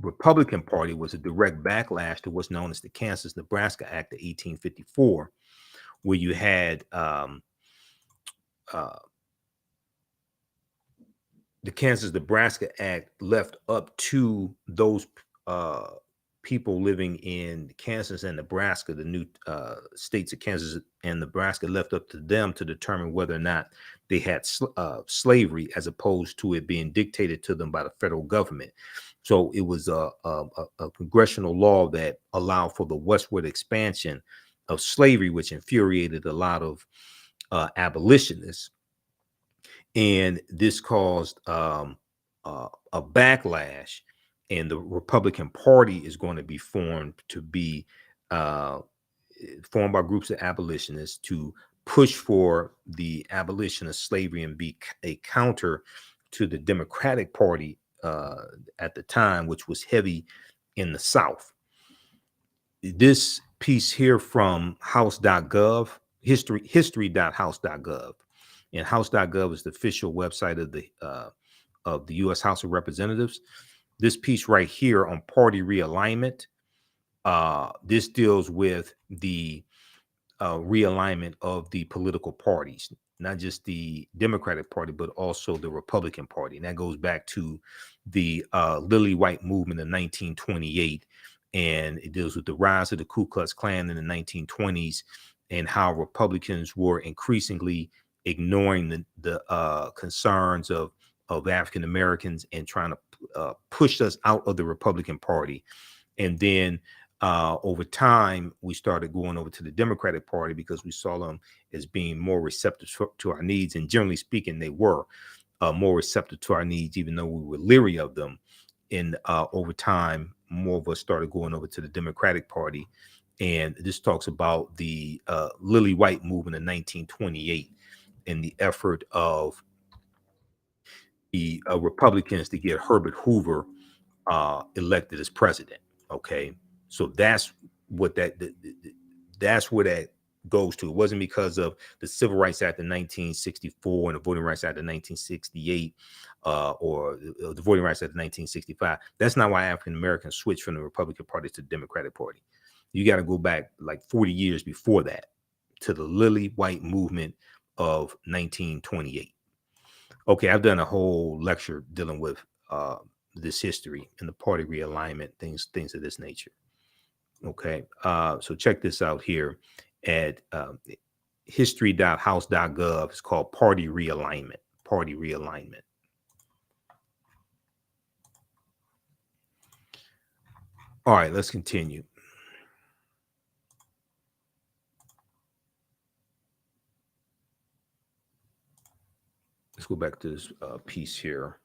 Republican Party was a direct backlash to what's known as the Kansas-Nebraska Act of 1854, where you had uh, the Kansas-Nebraska Act left up to those people living in Kansas and Nebraska, the new states of Kansas and Nebraska, left up to them to determine whether or not they had slavery, as opposed to it being dictated to them by the federal government. So it was a congressional law that allowed for the westward expansion of slavery, which infuriated a lot of abolitionists. And this caused a backlash, and the Republican Party is going to be formed formed by groups of abolitionists to push for the abolition of slavery and be a counter to the Democratic Party at the time, which was heavy in the South. This piece here from house.gov, history.house.gov, and house.gov is the official website of the U.S. House of Representatives. This piece right here on party realignment, this deals with the realignment of the political parties, not just the Democratic Party, but also the Republican Party. And that goes back to the Lily White movement in 1928. And it deals with the rise of the Ku Klux Klan in the 1920s and how Republicans were increasingly ignoring the concerns of African Americans and trying to push us out of the Republican Party. And then over time, we started going over to the Democratic Party because we saw them as being more receptive to our needs. And generally speaking, they were more receptive to our needs, even though we were leery of them. And over time, more of us started going over to the Democratic Party. And this talks about the Lily White movement in 1928 and the effort of the Republicans to get Herbert Hoover elected as president. Okay, so that's what that's where that goes to. It wasn't because of the Civil Rights Act of 1964 and the Voting Rights Act of 1968 or the Voting Rights Act of 1965. That's not why African Americans switched from the Republican Party to the Democratic Party. You got to go back like 40 years before that to the Lily White movement of 1928. Okay, I've done a whole lecture dealing with this history and the party realignment, things of this nature. Okay, so check this out here at history.house.gov. It's called party realignment. Party realignment. All right, let's continue. Let's go back to this piece here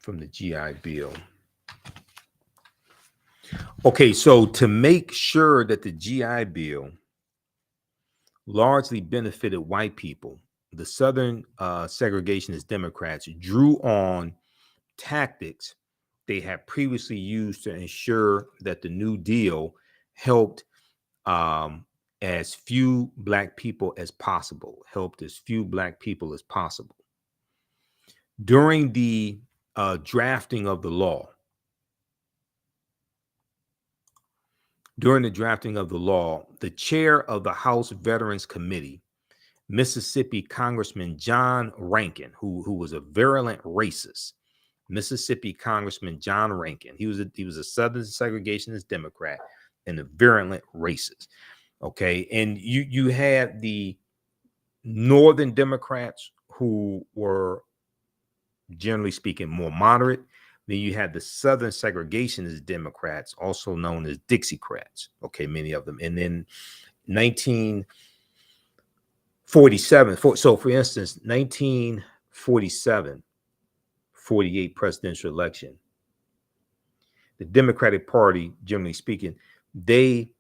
from the GI Bill. Okay, so to make sure that the GI Bill largely benefited white people, the Southern segregationist Democrats drew on tactics they had previously used to ensure that the New Deal helped as few black people as possible, During the drafting of the law, the chair of the House Veterans Committee, Mississippi Congressman John Rankin, who was a virulent racist, Mississippi Congressman John Rankin, he was a Southern segregationist Democrat and a virulent racist. Okay, and you had the Northern Democrats who were, generally speaking, more moderate. Then you had the Southern segregationist Democrats, also known as Dixiecrats. Okay, many of them. And then 1947. So, for instance, 1947, 48 presidential election, the Democratic Party, generally speaking, they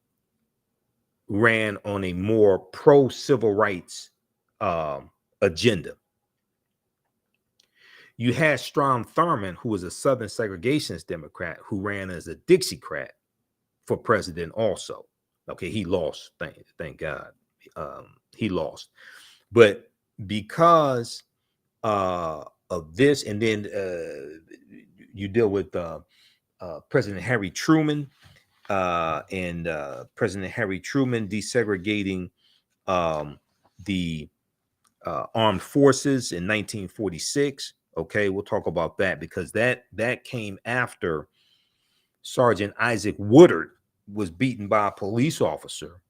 ran on a more pro-civil rights agenda. You had Strom Thurmond, who was a Southern segregationist Democrat, who ran as a Dixiecrat for president also. Okay, he lost, thank God. He lost. But because of this, and then you deal with President Harry Truman, and President Harry Truman desegregating the armed forces in 1946. Okay, we'll talk about that because that came after Sergeant Isaac Woodard was beaten by a police officer.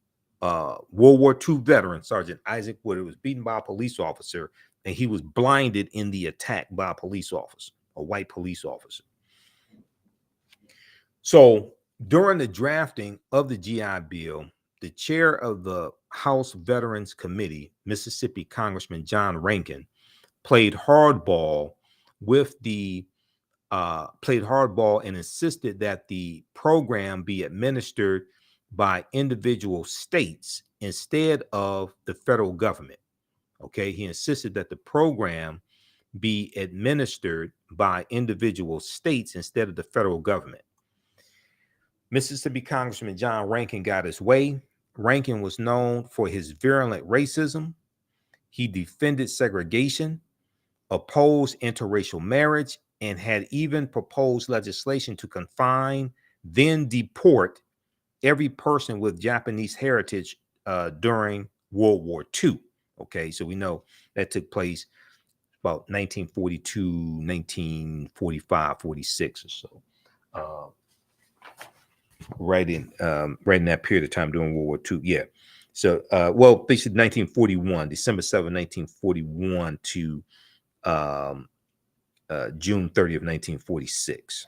World War II veteran Sergeant Isaac Woodard was beaten by a police officer, and he was blinded in the attack by a police officer, a white police officer. So during the drafting of the GI Bill, the chair of the House Veterans Committee, Mississippi Congressman John Rankin, played hardball and insisted that the program be administered by individual states instead of the federal government. Okay, he insisted that the program be administered by individual states instead of the federal government. Mississippi Congressman John Rankin got his way. Rankin was known for his virulent racism. He defended segregation, opposed interracial marriage, and had even proposed legislation to confine, then deport every person with Japanese heritage during World War II. Okay, so we know that took place about 1942, 1945, 46 or so. Right in that period of time during World War II. Yeah. So, basically 1941, December 7, 1941 to June 30 of 1946.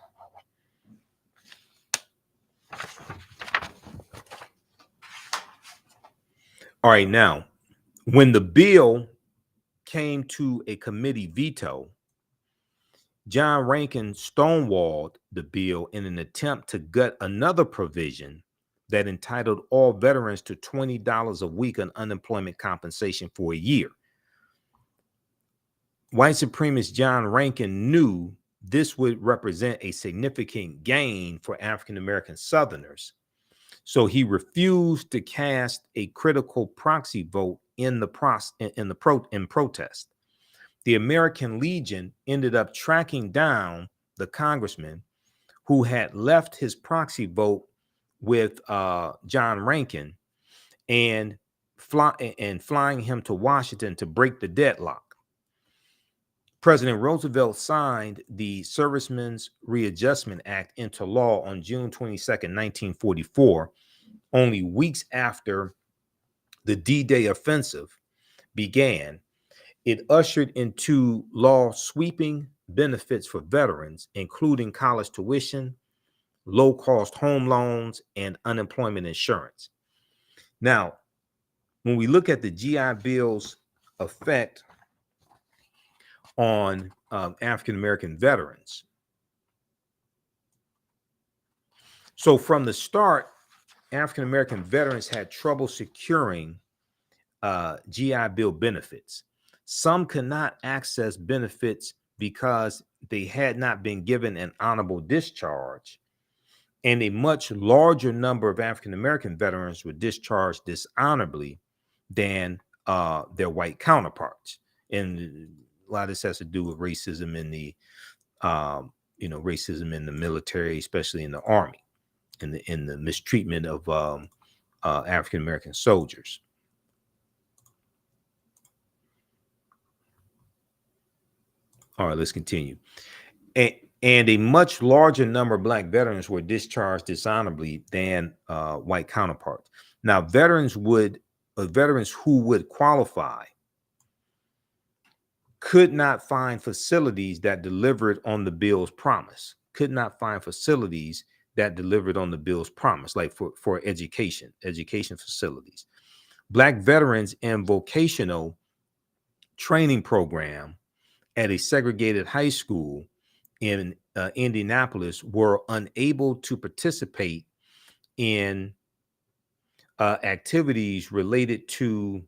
All right, now, when the bill came to a committee veto, John Rankin stonewalled the bill in an attempt to gut another provision that entitled all veterans to $20 a week on unemployment compensation for a year. White supremacist John Rankin knew this would represent a significant gain for African American Southerners, so he refused to cast a critical proxy vote in protest. The American Legion ended up tracking down the congressman who had left his proxy vote with John Rankin and flying him to Washington to break the deadlock. President Roosevelt signed the Servicemen's Readjustment Act into law on June 22nd, 1944, only weeks after the D-Day offensive began. It ushered into law sweeping benefits for veterans, including college tuition, low-cost home loans, and unemployment insurance. Now, when we look at the GI Bill's effect on African-American veterans, so from the start, African-American veterans had trouble securing GI Bill benefits. Some could not access benefits because they had not been given an honorable discharge, and a much larger number of African-American veterans were discharged dishonorably than their white counterparts. And a lot of this has to do with racism in the, racism in the military, especially in the Army, and the mistreatment of African-American soldiers. All right, let's continue. And a much larger number of Black veterans were discharged dishonorably than white counterparts. Now, veterans who would qualify could not find facilities that delivered on the bill's promise. Like for education facilities. Black veterans in vocational training program at a segregated high school in Indianapolis were unable to participate in activities related to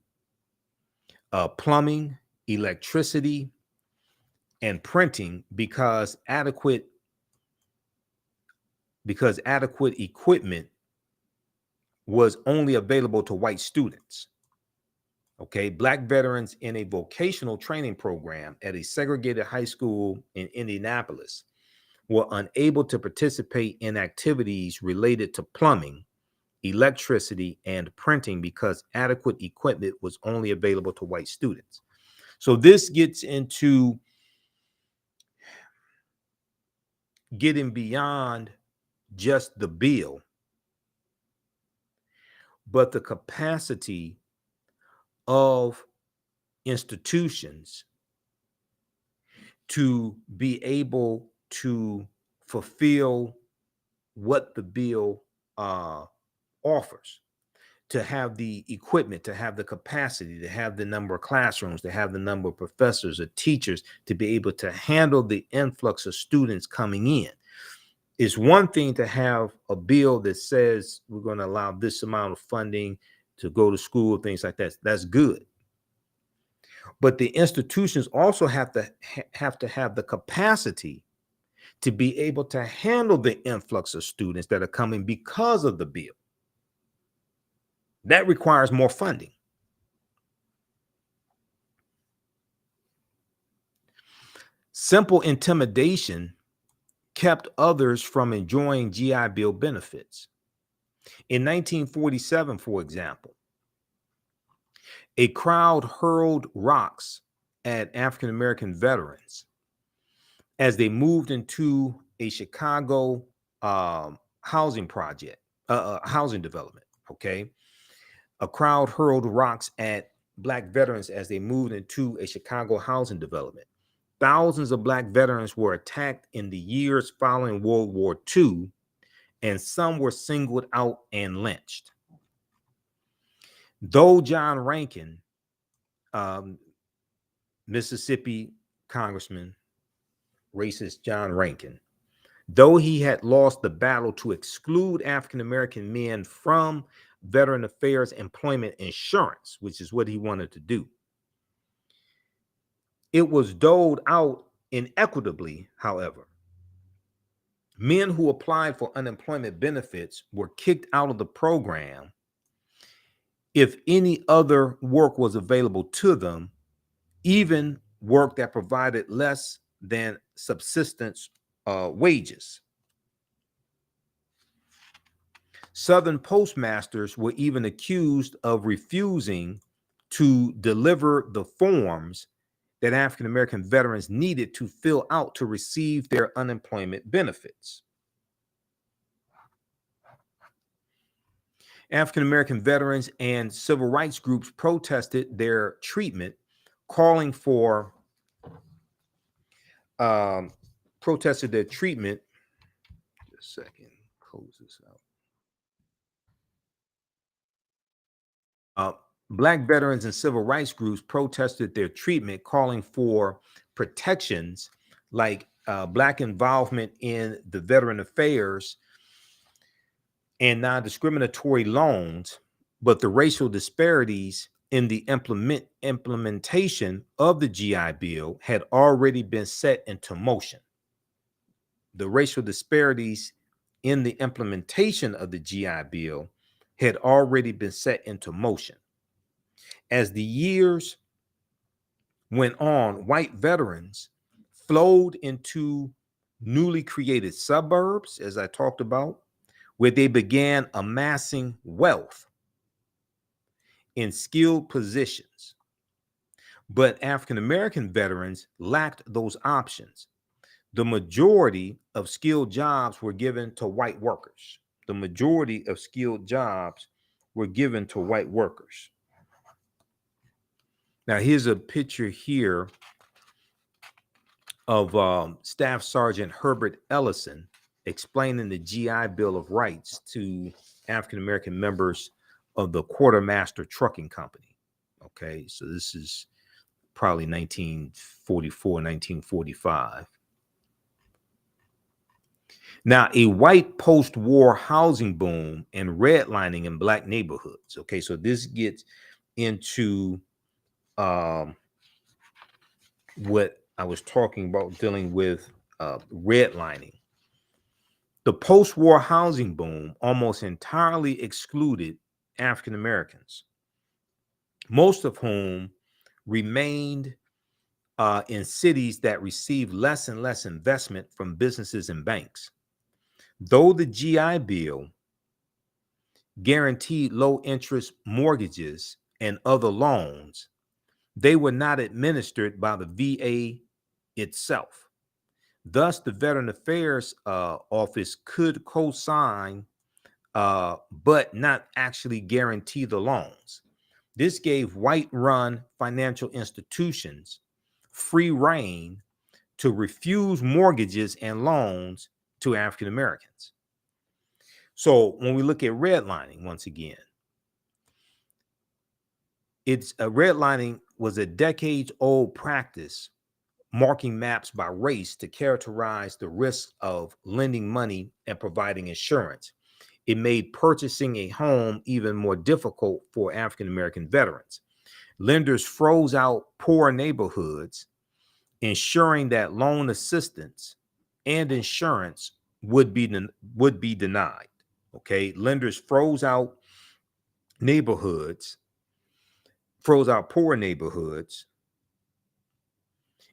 plumbing, electricity, and printing because adequate equipment was only available to white students. Okay, Black veterans in a vocational training program at a segregated high school in Indianapolis were unable to participate in activities related to plumbing, electricity, and printing because adequate equipment was only available to white students. So this gets into getting beyond just the bill, but the capacity of institutions to be able to fulfill what the bill offers, to have the equipment, to have the capacity, to have the number of classrooms, to have the number of professors or teachers to be able to handle the influx of students coming in. It's one thing to have a bill that says we're going to allow this amount of funding to go to school, things like that. That's good. But the institutions also have to have the capacity to be able to handle the influx of students that are coming because of the bill. That requires more funding. Simple intimidation kept others from enjoying GI Bill benefits. In 1947, for example, a crowd hurled rocks at African American veterans as they moved into a Chicago housing development. Okay, a crowd hurled rocks at Black veterans as they moved into a Chicago housing development. Thousands of Black veterans were attacked in the years following World War II, and some were singled out and lynched. Though John Rankin, Mississippi Congressman, racist John Rankin, though he had lost the battle to exclude African American men from Veteran Affairs Employment Insurance, which is what he wanted to do, it was doled out inequitably, however. Men who applied for unemployment benefits were kicked out of the program if any other work was available to them, even work that provided less than subsistence wages. Southern postmasters were even accused of refusing to deliver the forms that African American veterans needed to fill out to receive their unemployment benefits. African American veterans and civil rights groups protested their treatment, calling for Just a second, close this out. Black veterans and civil rights groups protested their treatment, calling for protections like Black involvement in the veteran affairs and non-discriminatory loans, but the racial disparities in the implementation of the GI Bill had already been set into motion. The racial disparities in the implementation of the GI Bill had already been set into motion. As the years went on, white veterans flowed into newly created suburbs, as I talked about, where they began amassing wealth in skilled positions. But African American veterans lacked those options. The majority of skilled jobs were given to white workers. The majority of skilled jobs were given to white workers. Now, here's a picture here of Staff Sergeant Herbert Ellison explaining the GI Bill of Rights to African American members of the Quartermaster Trucking Company. Okay, so this is probably 1944, 1945. Now, a white post-war housing boom and redlining in black neighborhoods. Okay, so this gets into what I was talking about dealing with redlining. The post-war housing boom almost entirely excluded African Americans, most of whom remained in cities that received less and less investment from businesses and banks. Though the GI Bill guaranteed low interest mortgages and other loans, they were not administered by the VA itself. Thus, the Veteran Affairs Office could co-sign, but not actually guarantee the loans. This gave white-run financial institutions free rein to refuse mortgages and loans to African Americans. So when we look at redlining, once again, redlining was a decades-old practice marking maps by race to characterize the risks of lending money and providing insurance. It made purchasing a home even more difficult for African American veterans. Lenders froze out poor neighborhoods, ensuring that loan assistance and insurance would be denied. Okay, lenders froze out poor neighborhoods,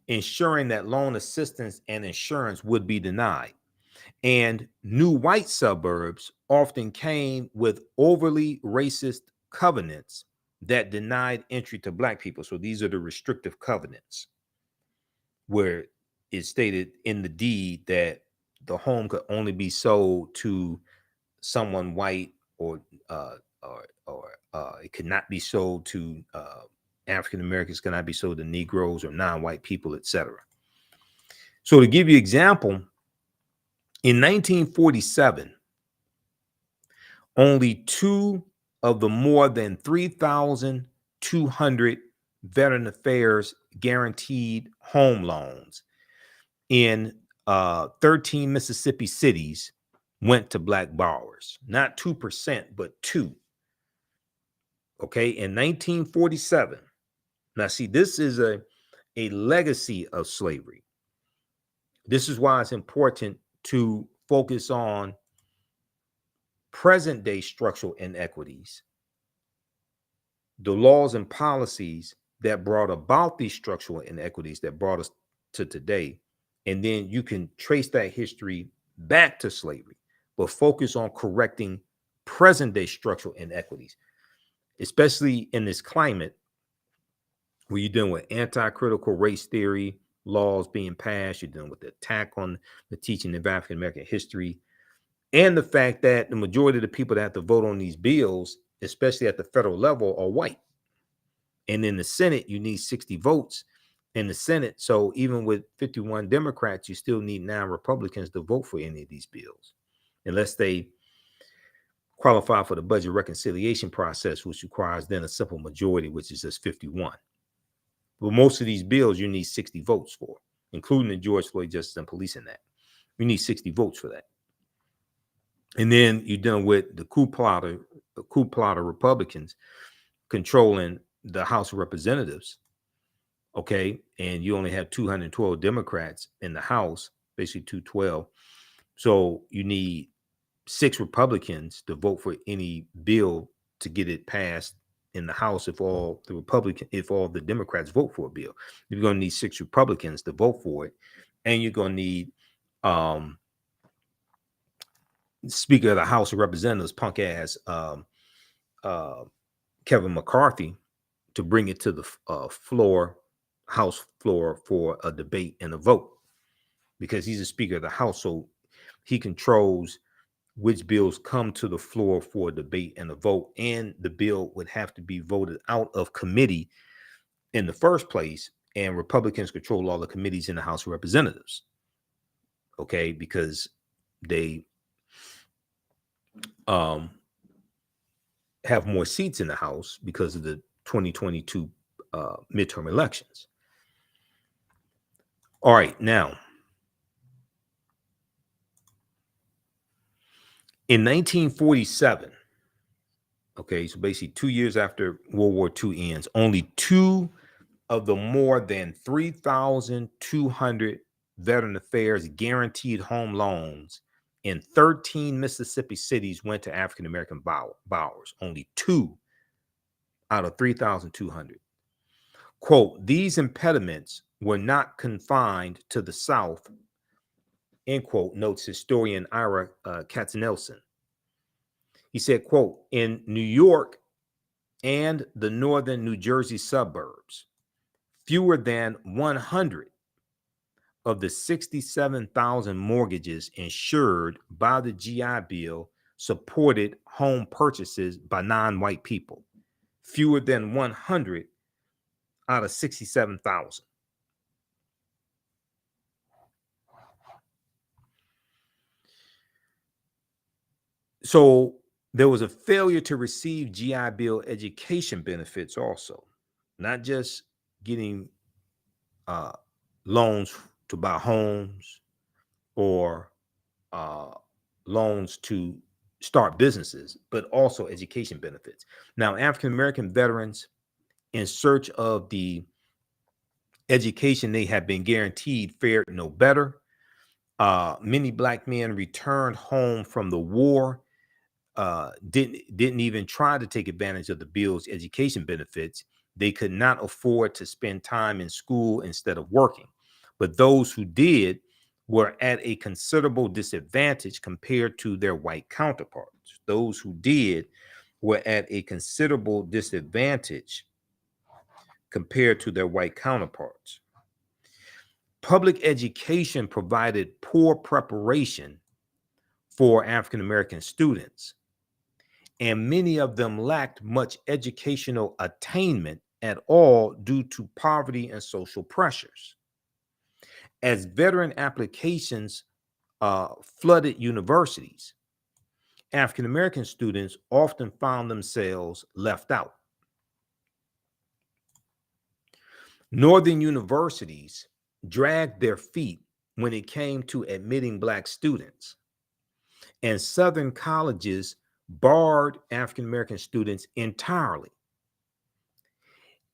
ensuring that loan assistance and insurance would be denied. And new white suburbs often came with overly racist covenants that denied entry to black people. So these are the restrictive covenants, where it stated in the deed that the home could only be sold to someone white, or it could not be sold to African Americans, cannot be sold to Negroes or non-white people, etc. So to give you an example, in 1947, only 2 of the more than 3,200 Veteran Affairs guaranteed home loans in 13 Mississippi cities went to black borrowers. Not 2%, but 2. Okay, in 1947. Now, see, this is a legacy of slavery. This is why it's important to focus on present day structural inequities, the laws and policies that brought about these structural inequities that brought us to today. And then you can trace that history back to slavery, but focus on correcting present day structural inequities, especially in this climate where you're dealing with anti-critical race theory laws being passed, you're dealing with the attack on the teaching of African American history, and the fact that the majority of the people that have to vote on these bills, especially at the federal level, are white. And in the Senate, you need 60 votes in the Senate. So even with 51 Democrats, you still need 9 Republicans to vote for any of these bills, unless they qualify for the budget reconciliation process, which requires then a simple majority, which is just 51. But most of these bills, you need 60 votes for, including the George Floyd Justice and Policing Act. You need 60 votes for that. And then you're dealing with the coup plotter Republicans controlling the House of Representatives. Okay, and you only have 212 Democrats in the House, basically 212. So you need 6 Republicans to vote for any bill to get it passed in the House. If all the Democrats vote for a bill, you're going to need 6 Republicans to vote for it, and you're going to need Speaker of the House of Representatives, punk ass Kevin McCarthy, to bring it to the House floor for a debate and a vote, because he's a Speaker of the House, so he controls which bills come to the floor for a debate and a vote, and the bill would have to be voted out of committee in the first place, and Republicans control all the committees in the House of Representatives. Okay, because they have more seats in the House because of the 2022 midterm elections. All right, now In 1947, okay, so basically 2 years after World War II ends, only two of the more than 3,200 Veteran Affairs guaranteed home loans in 13 Mississippi cities went to African American borrowers. Only two out of 3,200. Quote, these impediments were not confined to the South, end quote, notes historian Ira Katznelson. He said, quote, in New York and the northern New Jersey suburbs, fewer than 100 of the 67,000 mortgages insured by the GI Bill supported home purchases by non-white people. Fewer than 100 out of 67,000. So there was a failure to receive GI Bill education benefits also, not just getting loans to buy homes or loans to start businesses, but also education benefits. Now, African American veterans, in search of the education they have been guaranteed, fared no better. Many Black men returned home from the war, didn't even try to take advantage of the bill's education benefits. They could not afford to spend time in school instead of working. But those who did were at a considerable disadvantage compared to their white counterparts. Those who did were at a considerable disadvantage compared to their white counterparts. Public education provided poor preparation for African American students, and many of them lacked much educational attainment at all due to poverty and social pressures. As veteran applications flooded universities, African American students often found themselves left out. Northern universities dragged their feet when it came to admitting Black students, and Southern colleges barred African American students entirely.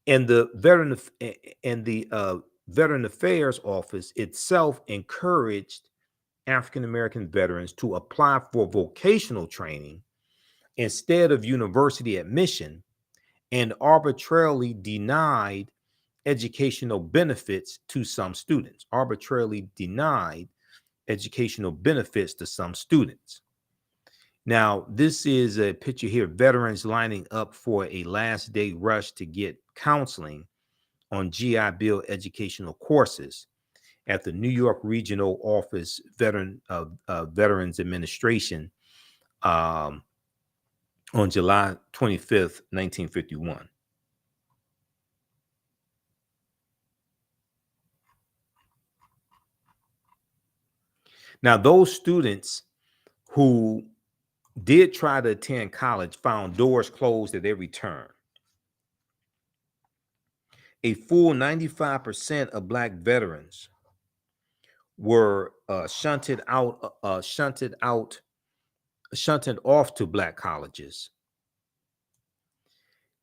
And the Veteran Affairs Office itself encouraged African American veterans to apply for vocational training instead of university admission, and arbitrarily denied educational benefits to some students. Arbitrarily denied educational benefits to some students. Now, this is a picture here of veterans lining up for a last day rush to get counseling on GI Bill educational courses at the New York Regional Office Veterans Administration on July 25th, 1951. Now, those students who did try to attend college found doors closed at every turn. A full 95% of Black veterans were shunted off to Black colleges,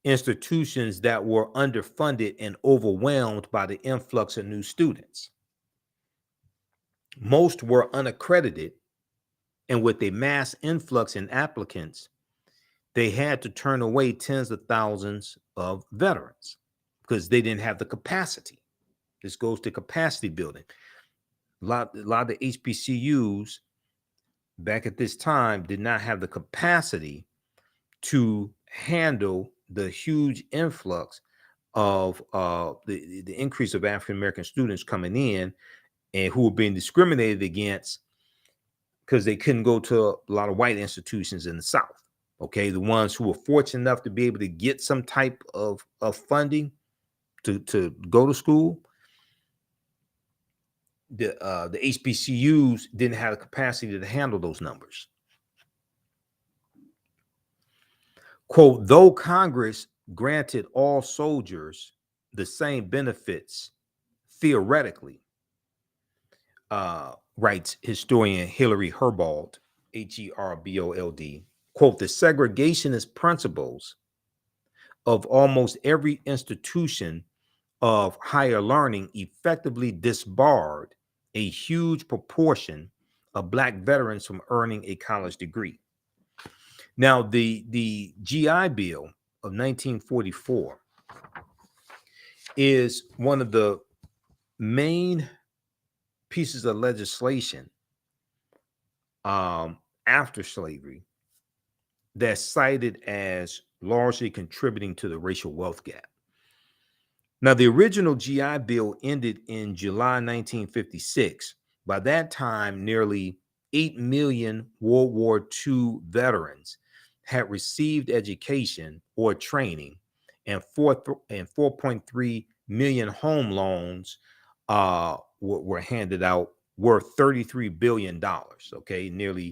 institutions that were underfunded and overwhelmed by the influx of new students. Most were unaccredited, and with a mass influx in applicants, they had to turn away tens of thousands of veterans because they didn't have the capacity. This goes to capacity building. A lot of the HBCUs back at this time did not have the capacity to handle the huge influx of the increase of African American students coming in and who were being discriminated against because they couldn't go to a lot of white institutions in the South. Okay, the ones who were fortunate enough to be able to get some type of funding to go to school, the HBCUs didn't have the capacity to handle those numbers. Quote, though Congress granted all soldiers the same benefits theoretically, writes historian Hillary Herbold, Herbold, quote, the segregationist principles of almost every institution of higher learning effectively disbarred a huge proportion of Black veterans from earning a college degree. Now, the GI Bill of 1944 is one of the main pieces of legislation after slavery that's cited as largely contributing to the racial wealth gap. Now, the original GI Bill ended in July 1956. By that time, nearly 8 million World War II veterans had received education or training, and 4.3 million home loans were handed out worth $33 billion. Okay, by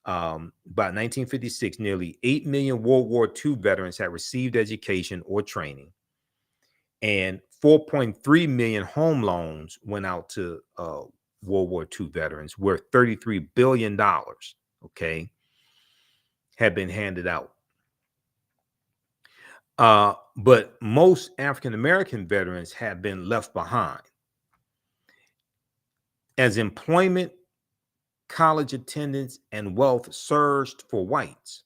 1956, nearly 8 million World War II veterans had received education or training, and 4.3 million home loans went out to World War II veterans worth $33 billion, okay, had been handed out. But most African-American veterans have been left behind. As employment, college attendance, and wealth surged for whites,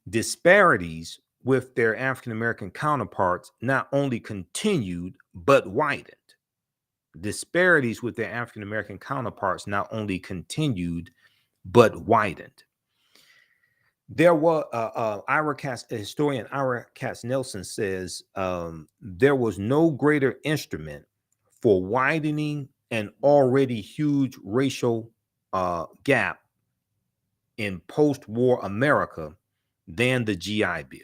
disparities with their African-American counterparts not only continued, but widened. Disparities with their African-American counterparts not only continued, but widened. There was historian Ira Katz-Nelson says there was no greater instrument for widening an already huge racial gap in post-war America than the GI Bill.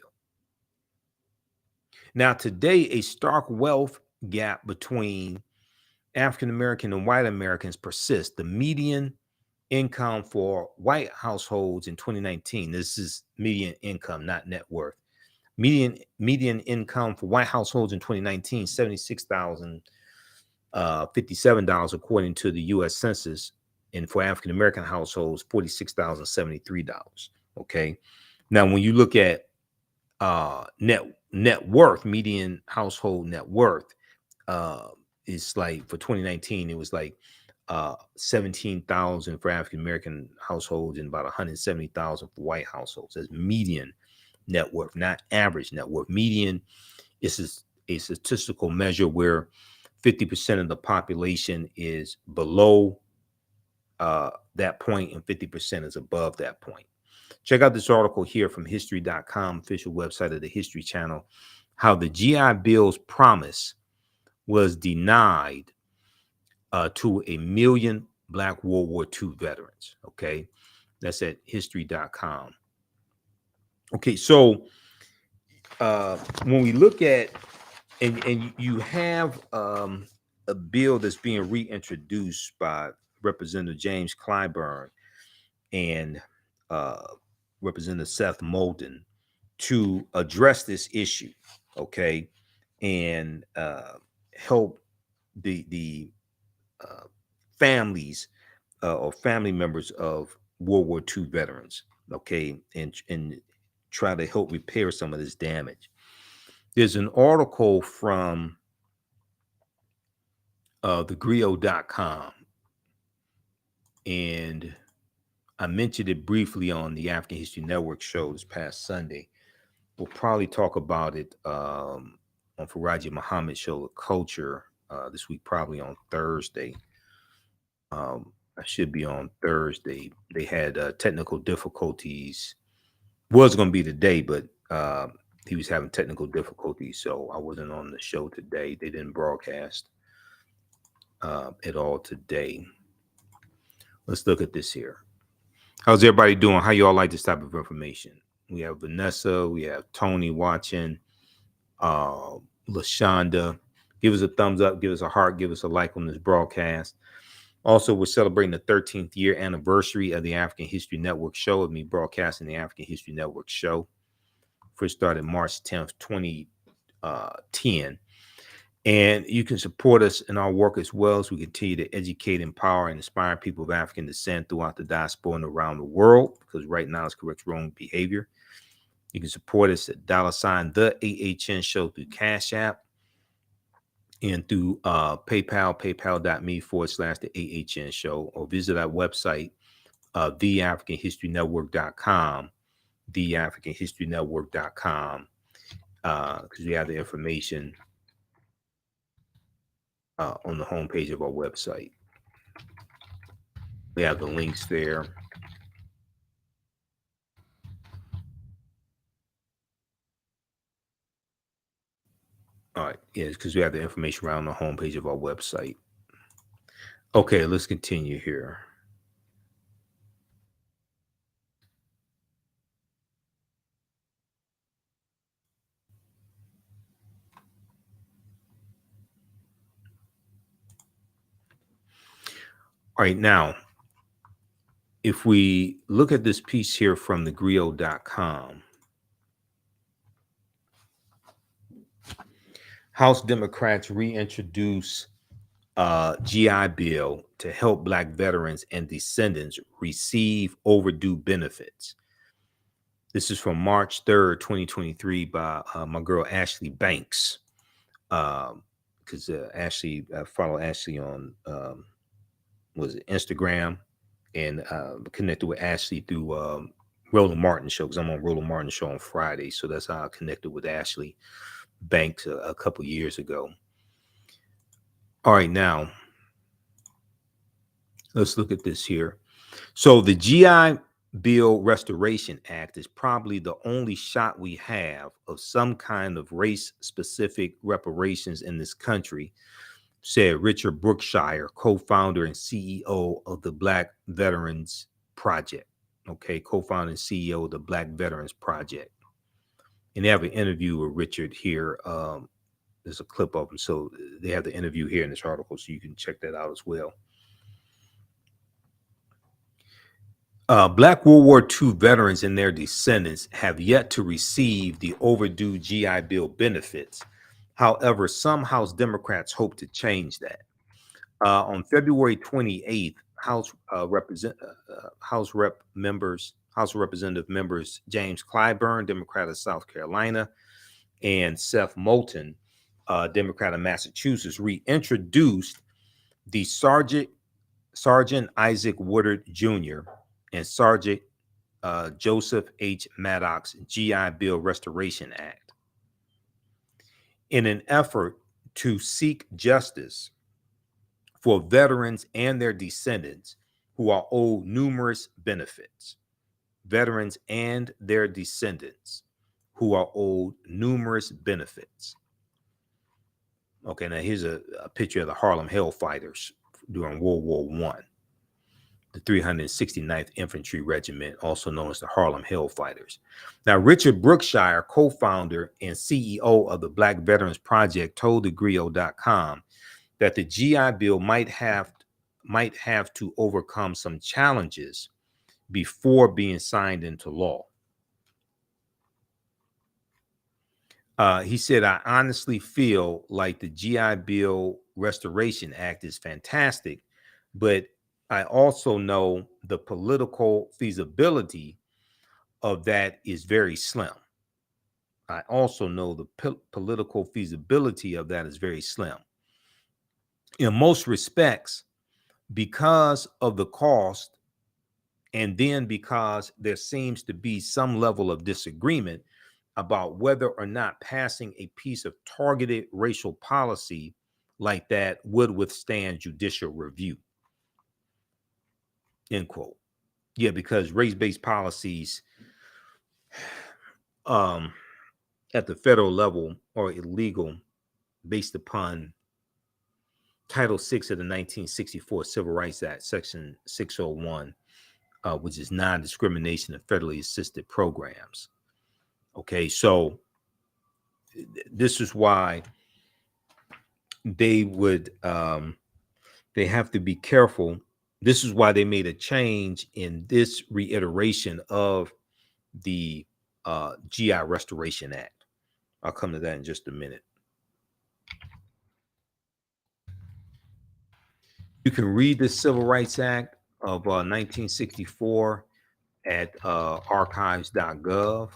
Now, today, a stark wealth gap between African-American and white Americans persists. The median income for white households in 2019, this is median income, not net worth. Median income for white households in 2019, $76,057, according to the U.S. Census, and for African-American households, $46,073. Okay. Now, when you look at net worth, median household net worth, is like for 2019, it was like 17,000 for African-American households and about 170,000 for white households. That's median net worth, not average net worth. Median is a statistical measure where 50% of the population is below that point and 50% is above that point. Check out this article here from history.com, official website of the History Channel, how the GI Bill's promise was denied to 1 million Black World War II veterans. Okay, that's at history.com. Okay, so when we look at, and you have a bill that's being reintroduced by Representative James Clyburn and Representative Seth Moulton to address this issue, okay, and help the families or family members of World War II veterans, okay, and try to help repair some of this damage. There's an article from thegrio.com, and I mentioned it briefly on the African History Network show this past Sunday. We'll probably talk about it on Faraji Muhammad's show, The Culture, this week, probably on Thursday. I should be on Thursday. They had technical difficulties. Was going to be today, but he was having technical difficulties, so I wasn't on the show today. They didn't broadcast at all today. Let's look at this here. How's everybody doing? How you all like this type of information? We have Vanessa, we have Tony watching, LaShonda. Give us a thumbs up, give us a heart, give us a like on this broadcast. Also, we're celebrating the 13th year anniversary of the African History Network show, of me broadcasting the African History Network show. First started March 10th, 2010. And you can support us in our work as well as we continue to educate, empower, and inspire people of African descent throughout the diaspora and around the world, because right now it's correct wrong behavior. You can support us at $ TheAHNShow through Cash App and through PayPal, paypal.me/TheAHNShow, or visit our website, TheAfricanHistoryNetwork.com, TheAfricanHistoryNetwork.com, because we have the information on the homepage of our website. We have the links there. All right, yes, because we have the information around the homepage of our website. Okay, let's continue here. All right, now, if we look at this piece here from thegrio.com, House Democrats reintroduce GI Bill to help Black veterans and descendants receive overdue benefits. This is from March 3rd, 2023 by my girl Ashley Banks. Because Ashley, I follow Ashley on was it Instagram, and connected with Ashley through Roland Martin show, because I'm on Roland Martin show on Friday. So that's how I connected with Ashley Banks a couple years ago. All right, now let's look at this here. So the GI Bill Restoration Act is probably the only shot we have of some kind of race-specific reparations in this country, said Richard Brookshire, co-founder and CEO of the Black Veterans Project. Okay, co-founder and CEO of the Black Veterans Project. And they have an interview with Richard here. There's a clip of him. So they have the interview here in this article, so you can check that out as well. Black World War II veterans and their descendants have yet to receive the overdue GI Bill benefits. However, some House Democrats hope to change that. On February 28th, House Representative members James Clyburn, Democrat of South Carolina, and Seth Moulton, Democrat of Massachusetts, reintroduced the Sergeant Isaac Woodard Jr. and Sergeant Joseph H. Maddox GI Bill Restoration Act in an effort to seek justice for veterans and their descendants who are owed numerous benefits. Veterans and their descendants who are owed numerous benefits. Okay, now here's a picture of the Harlem Hellfighters during World War I. The 369th Infantry Regiment, also known as the Harlem Hellfighters. Now, Richard Brookshire, co-founder and CEO of the Black Veterans Project, told thegrio.com that the GI Bill might have to overcome some challenges before being signed into law. He said, I honestly feel like the GI Bill Restoration Act is fantastic, but I also know the political feasibility of that is very slim. I also know the political feasibility of that is very slim. In most respects, because of the cost, and then because there seems to be some level of disagreement about whether or not passing a piece of targeted racial policy like that would withstand judicial review. End quote. Yeah, because race-based policies at the federal level are illegal based upon Title VI of the 1964 Civil Rights Act, Section 601, which is non-discrimination of federally assisted programs. Okay, so this is why they would they have to be careful. This is why they made a change in this reiteration of the GI Restoration Act. I'll come to that in just a minute. You can read the Civil Rights Act of 1964 at archives.gov.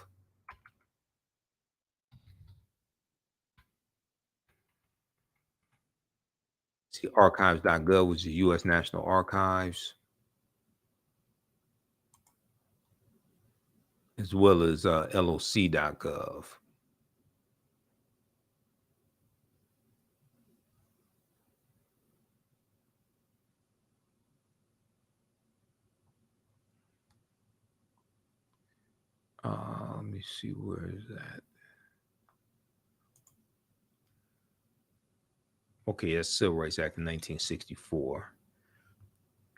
See, archives.gov was the U.S. National Archives, as well as loc.gov. Let me see, where is that? Okay, that's Civil Rights Act of 1964.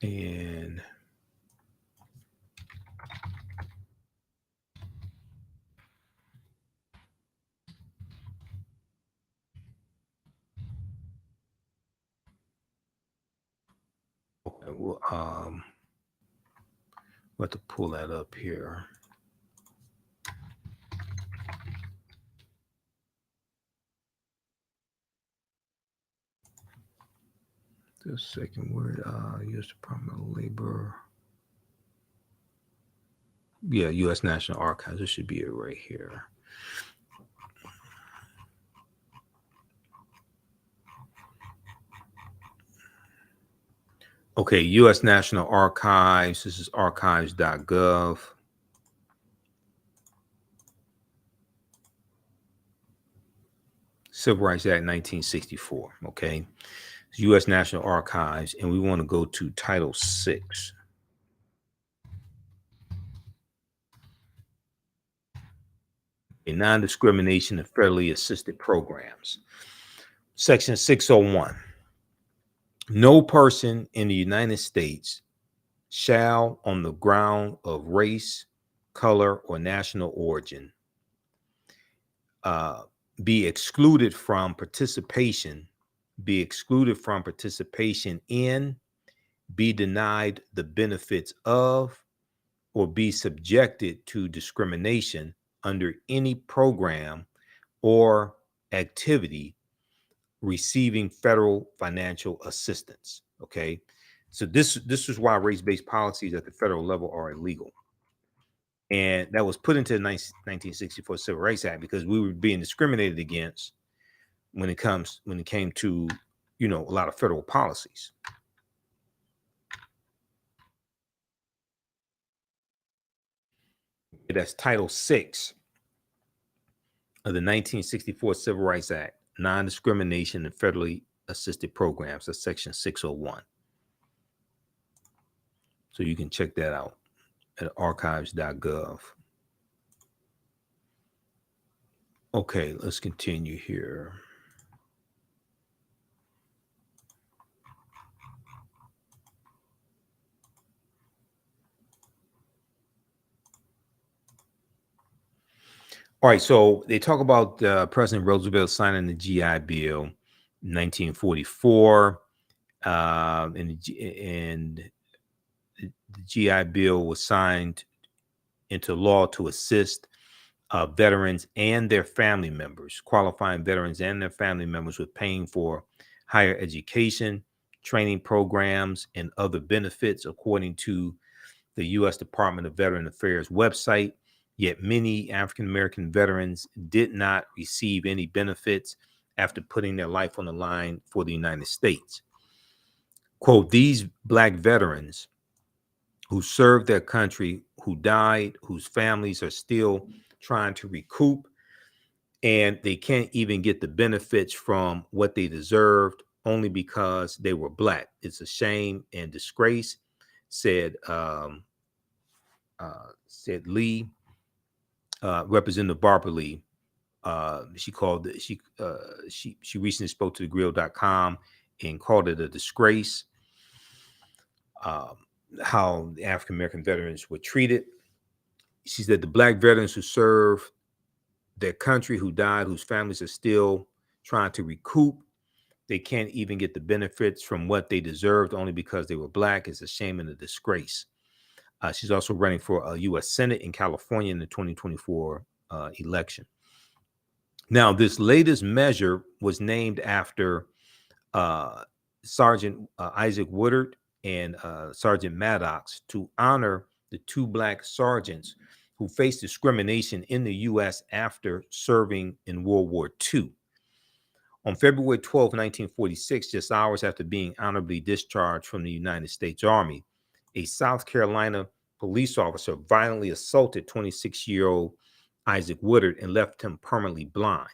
And okay, well, we'll have to pull that up here. The second word, U.S. Department of Labor. Yeah, U.S. National Archives. This should be it right here. Okay, U.S. National Archives. This is archives.gov. Civil Rights Act 1964. Okay, it's U.S. National Archives, and we want to go to Title VI. Non-discrimination and federally assisted programs. Section 601. No person in the United States shall, on the ground of race, color, or national origin, be excluded from participation in, be denied the benefits of, or be subjected to discrimination under any program or activity receiving federal financial assistance. Okay, so this is why race-based policies at the federal level are illegal, and that was put into the 1964 Civil Rights Act because we were being discriminated against when it came to, a lot of federal policies. That's Title VI of the 1964 Civil Rights Act, non-discrimination and federally assisted programs. That's Section 601. So you can check that out at archives.gov. Okay, let's continue here. All right, so they talk about President Roosevelt signing the GI Bill in 1944, and the GI Bill was signed into law to assist veterans and their family members, qualifying veterans and their family members with paying for higher education, training programs, and other benefits, according to the U.S. Department of Veteran Affairs website. Yet many African-American veterans did not receive any benefits after putting their life on the line for the United States. Quote, these Black veterans who served their country, who died, whose families are still trying to recoup, and they can't even get the benefits from what they deserved only because they were Black. It's a shame and disgrace, said Lee. Representative Barbara Lee. She recently spoke to thegrill.com and called it a disgrace, how the African American veterans were treated. She said the Black veterans who served their country, who died, whose families are still trying to recoup, they can't even get the benefits from what they deserved only because they were Black. It's a shame and a disgrace. She's also running for a U.S. Senate in California in the 2024 election. Now, this latest measure was named after Sergeant Isaac Woodard and Sergeant Maddox to honor the two black sergeants who faced discrimination in the U.S. after serving in World War II. On February 12, 1946, just hours after being honorably discharged from the United States Army, a South Carolina police officer violently assaulted 26-year-old Isaac Woodard and left him permanently blind.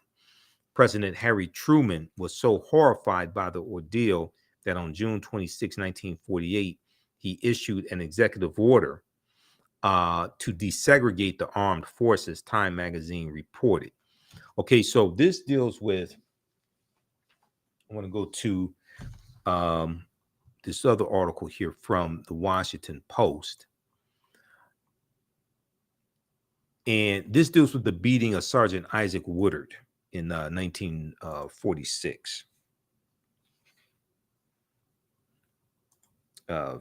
President Harry Truman was so horrified by the ordeal that on June 26, 1948, he issued an executive order to desegregate the armed forces, Time magazine reported. Okay, so this deals with, I want to go to this other article here from the Washington Post. And this deals with the beating of Sergeant Isaac Woodard in 1946.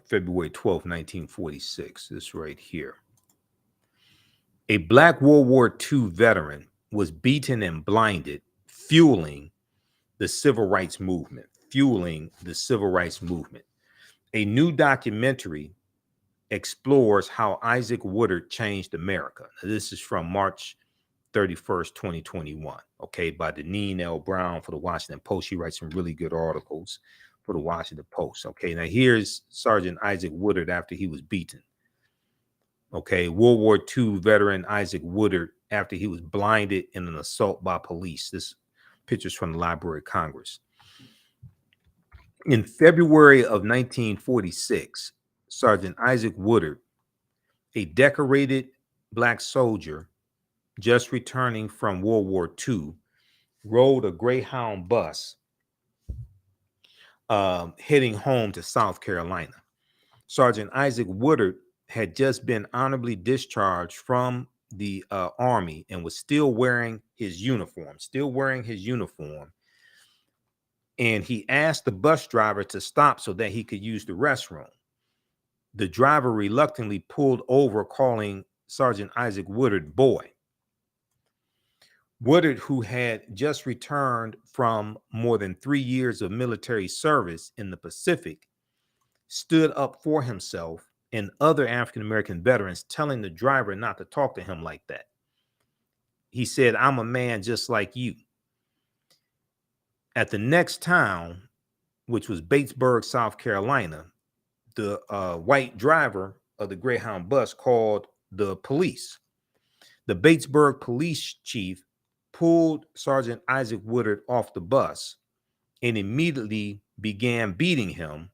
February 12, 1946, this right here. A black World War II veteran was beaten and blinded, fueling the civil rights movement. A new documentary explores how Isaac Woodard changed America. Now, this is from March 31st, 2021, okay, by Deneen L. Brown for the Washington Post. She writes some really good articles for the Washington Post. Okay, now here's Sergeant Isaac Woodard after he was beaten. Okay, World War II veteran Isaac Woodard after he was blinded in an assault by police. This picture's from the Library of Congress. In February of 1946, Sergeant Isaac Woodard, a decorated black soldier just returning from World War II, rode a Greyhound bus heading home to South Carolina. Sergeant Isaac Woodard had just been honorably discharged from the Army and was still wearing his uniform. And he asked the bus driver to stop so that he could use the restroom. The driver reluctantly pulled over, calling Sergeant Isaac Woodard boy. Woodard, who had just returned from more than 3 years of military service in the Pacific, stood up for himself and other African-American veterans, telling the driver not to talk to him like that. He said, "I'm a man just like you." At the next town, which was Batesburg, South Carolina, the white driver of the Greyhound bus called the police. The Batesburg police chief pulled Sergeant Isaac Woodard off the bus and immediately began beating him,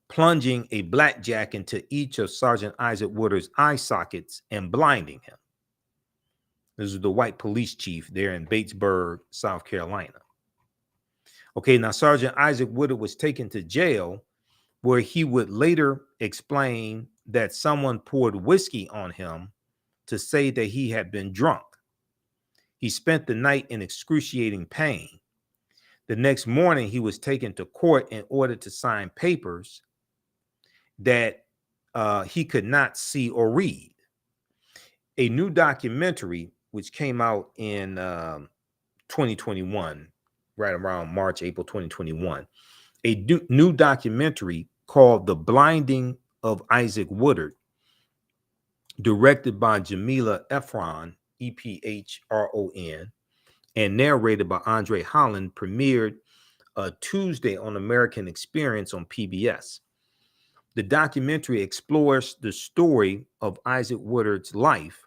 plunging a blackjack into each of Sergeant Isaac Woodard's eye sockets and blinding him. This is the white police chief there in Batesburg, South Carolina. Okay, now Sergeant Isaac Woodard was taken to jail, where he would later explain that someone poured whiskey on him to say that he had been drunk. He spent the night in excruciating pain. The next morning, he was taken to court and ordered to sign papers that he could not see or read. A new documentary, which came out in 2021, right around March, April 2021, a new documentary called The Blinding of Isaac Woodard, directed by Jamila Efron, Ephron, and narrated by Andre Holland, premiered Tuesday on American Experience on PBS. The documentary explores the story of Isaac Woodard's life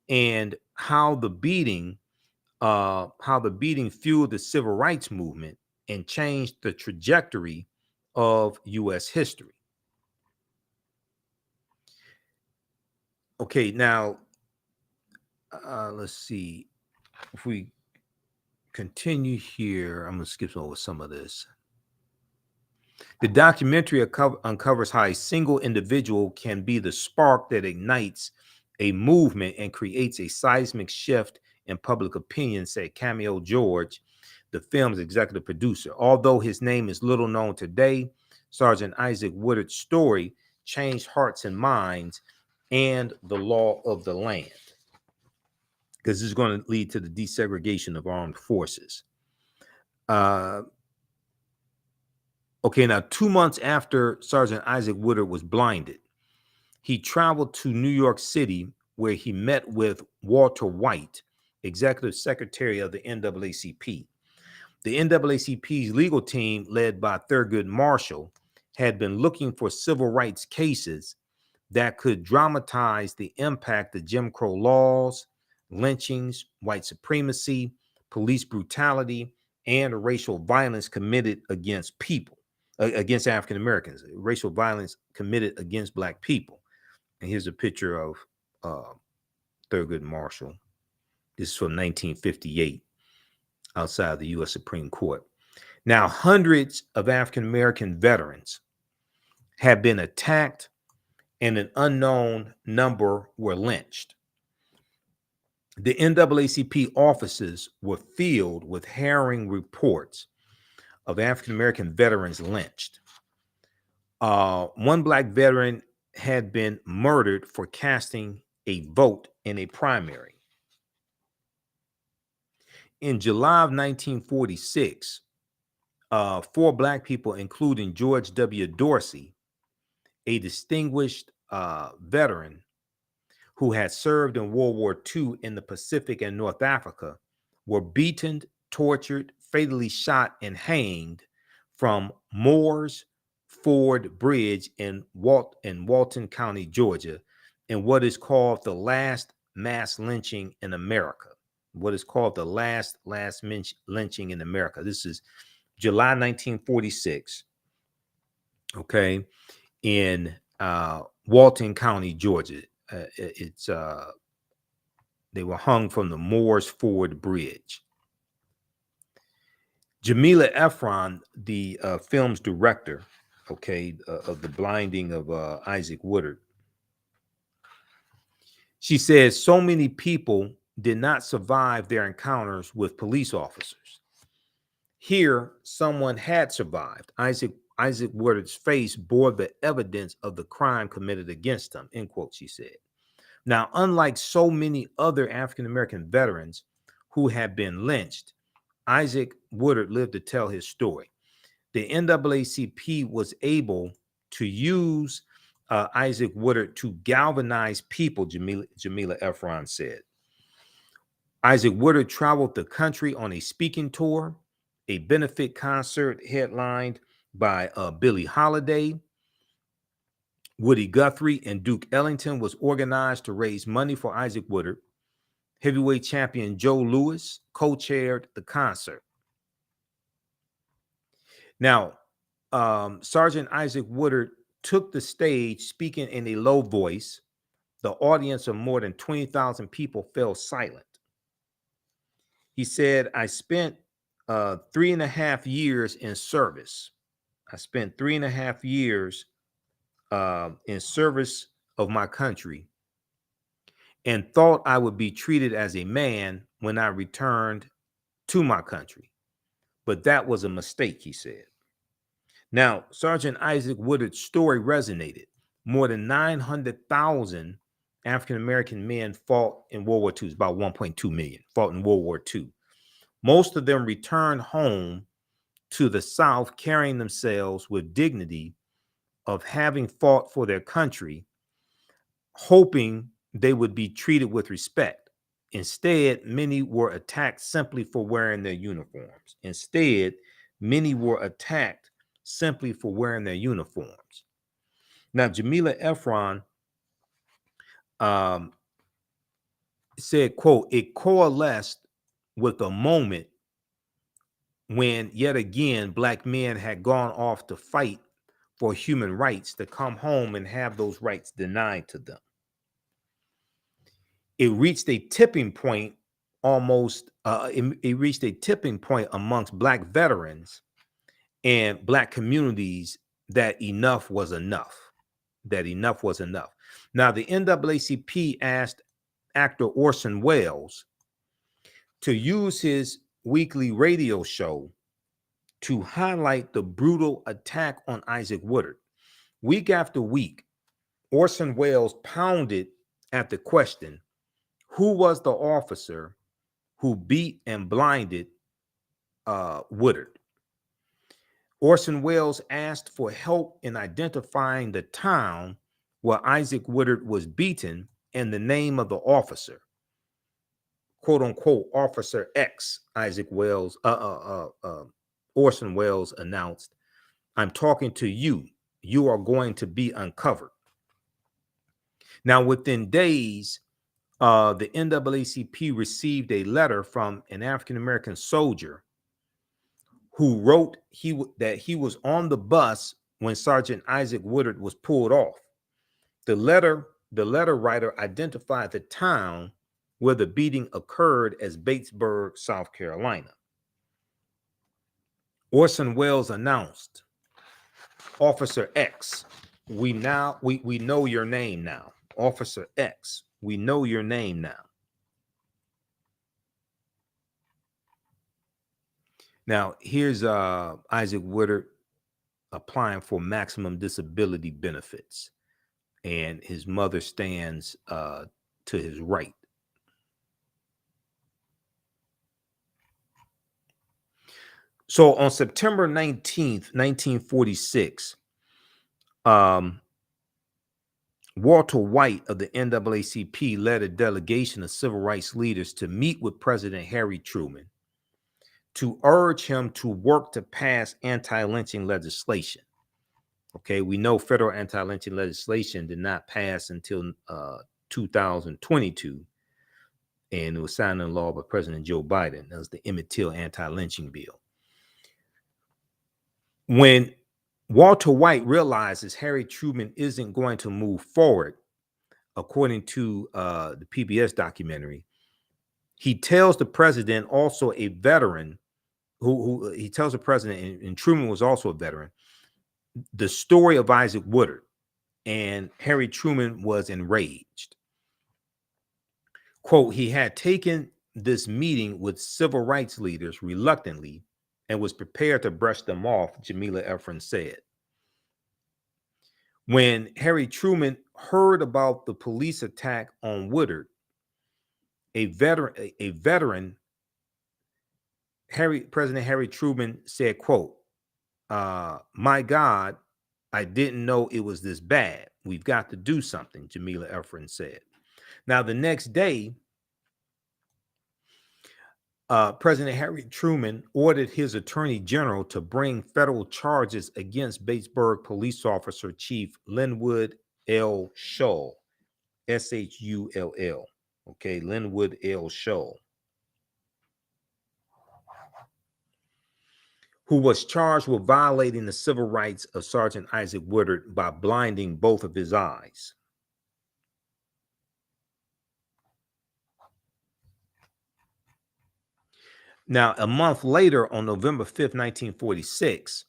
and how the beating fueled the civil rights movement and changed the trajectory of U.S. history. Okay, now let's see. If we continue here, I'm going to skip over some of this. The documentary uncovers how a single individual can be the spark that ignites a movement and creates a seismic shift in public opinion, said Camille George, the film's executive producer. Although his name is little known today, Sergeant Isaac Woodard's story changed hearts and minds and the law of the land, because this is going to lead to the desegregation of armed forces. Okay, now 2 months after Sergeant Isaac Woodard was blinded, he traveled to New York City where he met with Walter White, executive secretary of the NAACP. The NAACP's legal team, led by Thurgood Marshall, had been looking for civil rights cases that could dramatize the impact of Jim Crow laws, lynchings, white supremacy, police brutality, and racial violence committed against people, against African Americans, racial violence committed against Black people. And here's a picture of Thurgood Marshall. This is from 1958 outside the U.S. Supreme Court. Now, hundreds of African American veterans have been attacked and an unknown number were lynched. The NAACP offices were filled with harrowing reports of African American veterans lynched. One Black veteran had been murdered for casting a vote in a primary. In July of 1946, 4 Black people, including George W. Dorsey, a distinguished veteran who had served in World War II in the Pacific and North Africa, were beaten, tortured, fatally shot, and hanged from Moore's Ford Bridge in Walton County, Georgia, in what is called the last mass lynching in America. What is called the last lynching in America. This is July 1946, okay, in Walton County, Georgia. They were hung from the Moore's Ford Bridge. Jamila Efron, the film's director, okay, of the blinding of Isaac Woodard, she says so many people did not survive their encounters with police officers. Here, someone had survived. Isaac Woodard's face bore the evidence of the crime committed against him, end quote, she said. Now, unlike so many other African-American veterans who had been lynched, Isaac Woodard lived to tell his story. The NAACP was able to use Isaac Woodard to galvanize people, Jamila Efron said. Isaac Woodard traveled the country on a speaking tour. A benefit concert headlined by Billie Holiday, Woody Guthrie, and Duke Ellington was organized to raise money for Isaac Woodard. Heavyweight champion Joe Louis co-chaired the concert. Now, Sergeant Isaac Woodard took the stage speaking in a low voice. The audience of more than 20,000 people fell silent. He said, I spent 3.5 years in service. I spent 3.5 years in service of my country and thought I would be treated as a man when I returned to my country. But that was a mistake, he said. Now, Sergeant Isaac Woodard's story resonated. More than 900,000 African-American men fought in World War II. It's about 1.2 million fought in World War II. Most of them returned home to the South carrying themselves with dignity of having fought for their country, hoping they would be treated with respect. Instead, many were attacked simply for wearing their uniforms. Now, Jamila Efron said, quote, it coalesced with a moment when yet again Black men had gone off to fight for human rights to come home and have those rights denied to them. It reached a tipping point amongst Black veterans and Black communities that enough was enough. Now, the NAACP asked actor Orson Welles to use his weekly radio show to highlight the brutal attack on Isaac Woodard. Week after week, Orson Welles pounded at the question, who was the officer who beat and blinded Woodard? Orson Welles asked for help in identifying the town where Isaac Woodard was beaten and the name of the officer. "Quote unquote, Officer X," Orson Welles announced. "I'm talking to you. You are going to be uncovered." Now, within days, the NAACP received a letter from an African-American soldier who wrote that he was on the bus when Sergeant Isaac Woodard was pulled off. The letter writer identified the town where the beating occurred as Batesburg, South Carolina. Orson Welles announced, "Officer X, we know your name now. Officer X, we know your name now." Now, here's Isaac Woodard applying for maximum disability benefits, and his mother stands to his right. So on September 19th, 1946, Walter White of the NAACP led a delegation of civil rights leaders to meet with President Harry Truman to urge him to work to pass anti-lynching legislation. Okay, we know federal anti-lynching legislation did not pass until 2022, and it was signed into law by President Joe Biden. That was the Emmett Till anti-lynching bill. When Walter White realizes Harry Truman isn't going to move forward, according to the PBS documentary, he tells the president, also a veteran, who he tells the president, and Truman was also a veteran, the story of Isaac Woodard, and Harry Truman was enraged. Quote, "He had taken this meeting with civil rights leaders reluctantly and was prepared to brush them off," Jamila Efron said. When Harry Truman heard about the police attack on Woodard, President Harry Truman said, quote, "My God, I didn't know it was this bad. We've got to do something," Jamila Efron said. Now, the next day, President Harry Truman ordered his attorney general to bring federal charges against Batesburg police officer Chief Linwood L. Shull, Shull. Okay, Linwood L. Shull, who was charged with violating the civil rights of Sergeant Isaac Woodard by blinding both of his eyes. Now, a month later, on November 5th, 1946,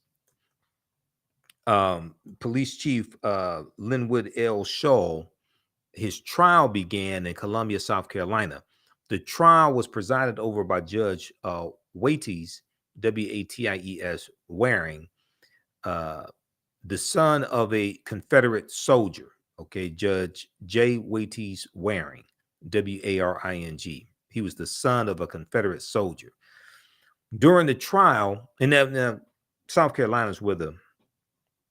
Police Chief Linwood L. Shull, his trial began in Columbia, South Carolina. The trial was presided over by Judge Waities, W-A-T-I-E-S, Waring, the son of a Confederate soldier. Okay, Judge J. Waities Waring, W-A-R-I-N-G. He was the son of a Confederate soldier. During the trial, and now South Carolina is where the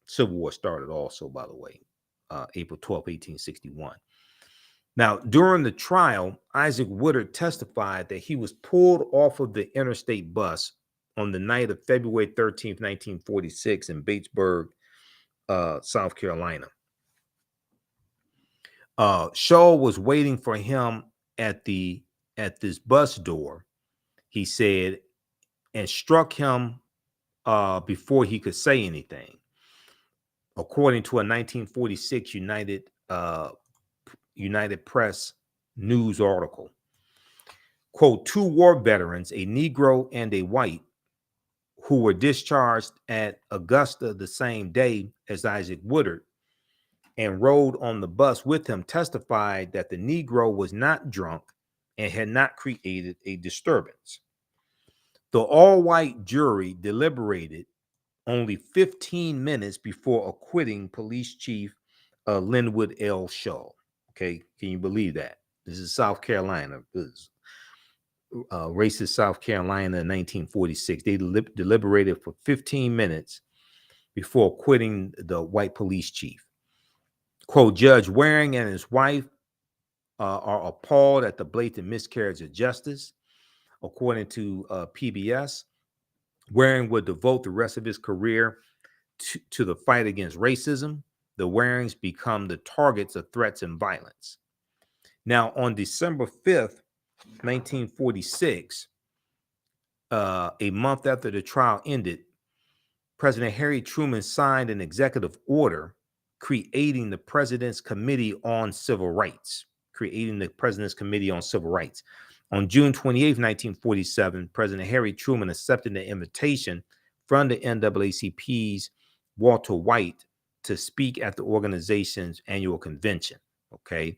Civil War started also, by the way, April 12, 1861. Now, during the trial, Isaac Woodard testified that he was pulled off of the interstate bus on the night of February 13th, 1946 in Batesburg, South Carolina. Shull was waiting for him at this bus door, he said, and struck him before he could say anything, according to a 1946 United Press news article. Quote, "Two war veterans, a Negro and a white, who were discharged at Augusta the same day as Isaac Woodard and rode on the bus with him, testified that the Negro was not drunk and had not created a disturbance. The all-white jury deliberated only 15 minutes before acquitting Police Chief Linwood L. Shull." Okay, can you believe that? This is South Carolina. This racist South Carolina in 1946. They deliberated for 15 minutes before quitting the white police chief. Quote, Judge Waring and his wife are appalled at the blatant miscarriage of justice. According to PBS, Waring would devote the rest of his career to the fight against racism. The Warings become the targets of threats and violence. Now, on December 5th, 1946, a month after the trial ended, President Harry Truman signed an executive order creating the President's Committee on Civil Rights. On June 28, 1947, President Harry Truman accepted the invitation from the NAACP's Walter White to speak at the organization's annual convention. Okay.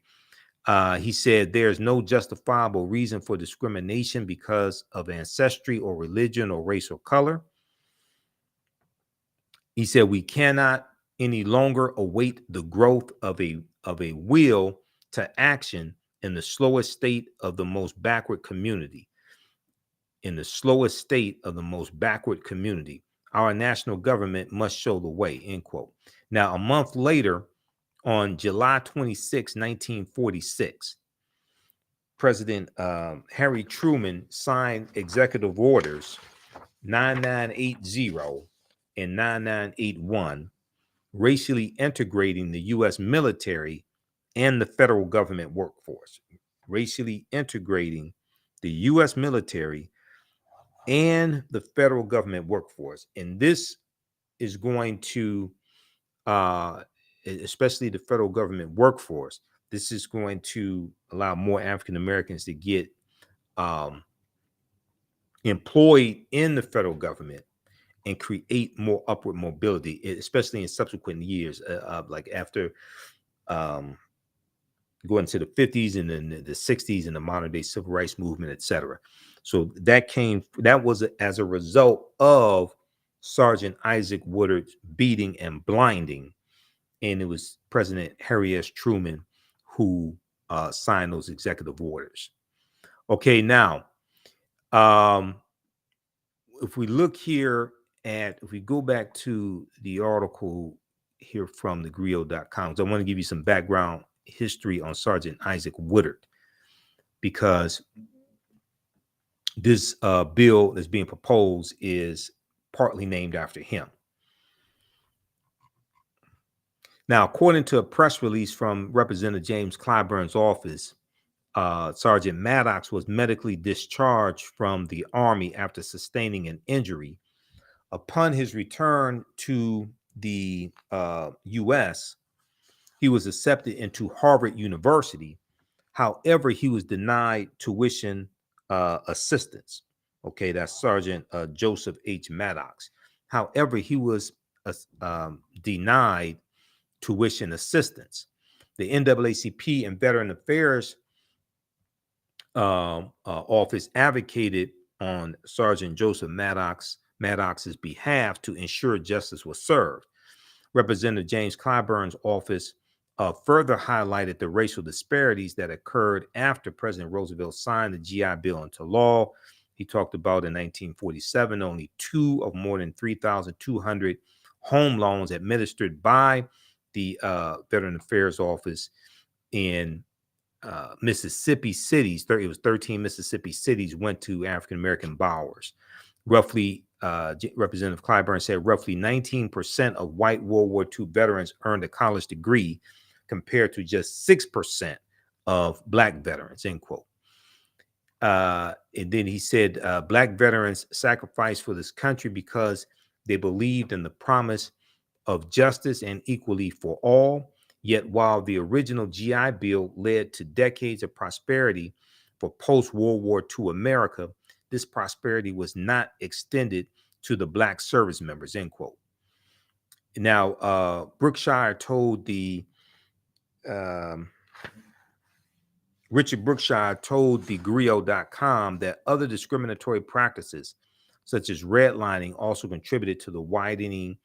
He said there's no justifiable reason for discrimination because of ancestry or religion or race or color. He said we cannot any longer await the growth of a will to action in the slowest state of the most backward community. Our national government must show the way, end quote. Now, a month later, on July 26, 1946, President Harry Truman signed executive orders 9980 and 9981, racially integrating the U.S. military and the federal government workforce. Racially integrating the U.S. military and the federal government workforce. And this is going to, especially the federal government workforce, this is going to allow more African Americans to get employed in the federal government and create more upward mobility, especially in subsequent years, like after going to the 50s and then the 60s and the modern day civil rights movement, etc. So that was as a result of Sergeant Isaac Woodard's beating and blinding. And it was President Harry S. Truman who signed those executive orders. Okay, now, if we look here if we go back to the article here from thegrio.com, I want to give you some background history on Sergeant Isaac Woodard, because this bill that's being proposed is partly named after him. Now, according to a press release from Representative James Clyburn's office, Sergeant Maddox was medically discharged from the Army after sustaining an injury. Upon his return to the U.S., he was accepted into Harvard University. However, he was denied tuition assistance. Okay, that's Sergeant Joseph H. Maddox. However, he was denied tuition assistance. The NAACP and Veteran Affairs office advocated on Sergeant Joseph Maddox's behalf to ensure justice was served. Representative James Clyburn's office further highlighted the racial disparities that occurred after President Roosevelt signed the GI Bill into law. He talked about in 1947, only 2 of more than 3,200 home loans administered by the Veteran Affairs Office in Mississippi cities, it was 13 Mississippi cities, went to African-American borrowers. Roughly, Representative Clyburn said roughly 19% of white World War II veterans earned a college degree compared to just 6% of black veterans, end quote. And then he said black veterans sacrificed for this country because they believed in the promise of justice and equality for all. Yet while the original GI Bill led to decades of prosperity for post-World War II America, this prosperity was not extended to the black service members, end quote. Now, Richard Brookshire told thegrio.com that other discriminatory practices, such as redlining, also contributed to widening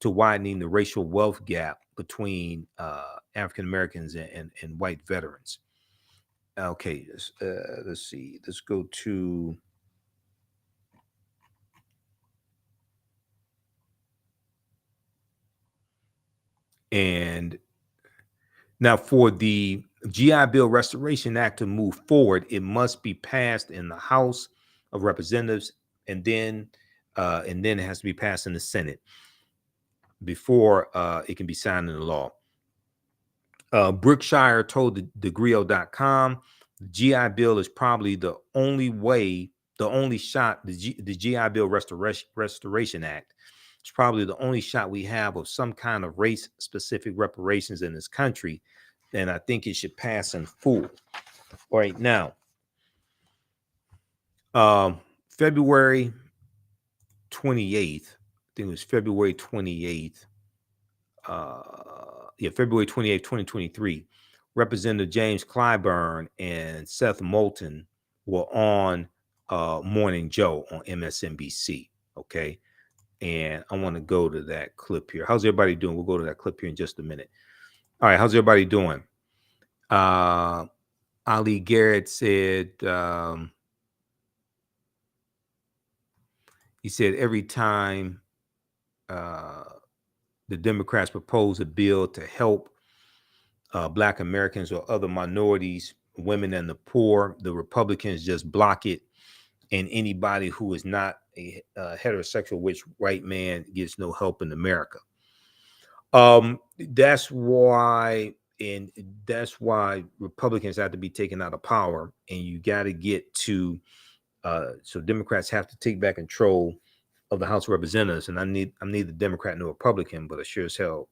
the racial wealth gap between African Americans and white veterans. Okay, let's see. Let's go to And now for the GI Bill Restoration Act to move forward, it must be passed in the House of Representatives, and then it has to be passed in the Senate before it can be signed into law. Brookshire told Degrio.com, the GI Bill is probably the only way, the only shot, the GI Bill Restoration Act is probably the only shot we have of some kind of race-specific reparations in this country, and I think it should pass in full. All right, now, February 28th, I think it was February 28th, February 28th, 2023, Representative James Clyburn and Seth Moulton were on Morning Joe on MSNBC. Okay. And I want to go to that clip here. How's everybody doing? We'll go to that clip here in just a minute. All right. How's everybody doing? Ali Garrett said, he said, every time the Democrats propose a bill to help Black Americans or other minorities, women and the poor, the Republicans just block it. And anybody who is not a heterosexual white man gets no help in America. That's why Republicans have to be taken out of power, and you got to get to so Democrats have to take back control of the House of Representatives. And I'm neither Democrat nor Republican, but I sure as hell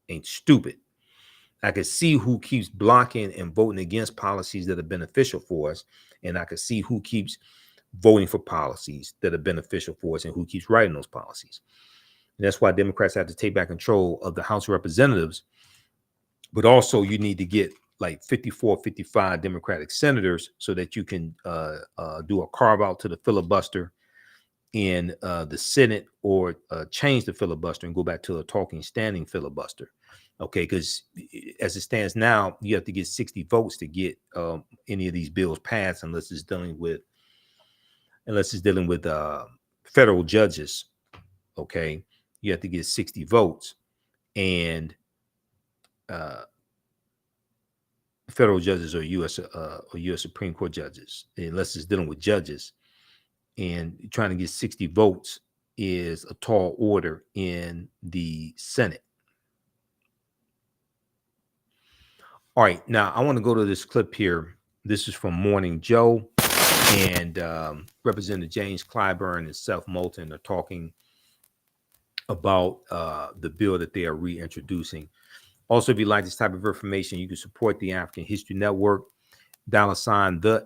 ain't stupid. I can see who keeps blocking and voting against policies that are beneficial for us, and I can see who keeps voting for policies that are beneficial for us and who keeps writing those policies. And that's why Democrats have to take back control of the House of Representatives. But also you need to get like 54, 55 Democratic senators so that you can do a carve out to the filibuster in the Senate, or change the filibuster and go back to a talking standing filibuster. Okay, because as it stands now, you have to get 60 votes to get any of these bills passed, unless it's dealing with federal judges. Okay, you have to get 60 votes, and federal judges or U.S. Supreme Court judges, unless it's dealing with judges, and trying to get 60 votes is a tall order in the Senate. All right, now I want to go to this clip here. This is from Morning Joe, and Representative James Clyburn and Seth Moulton are talking about the bill that they are reintroducing. Also, if you like this type of information, you can support the African History Network. $ the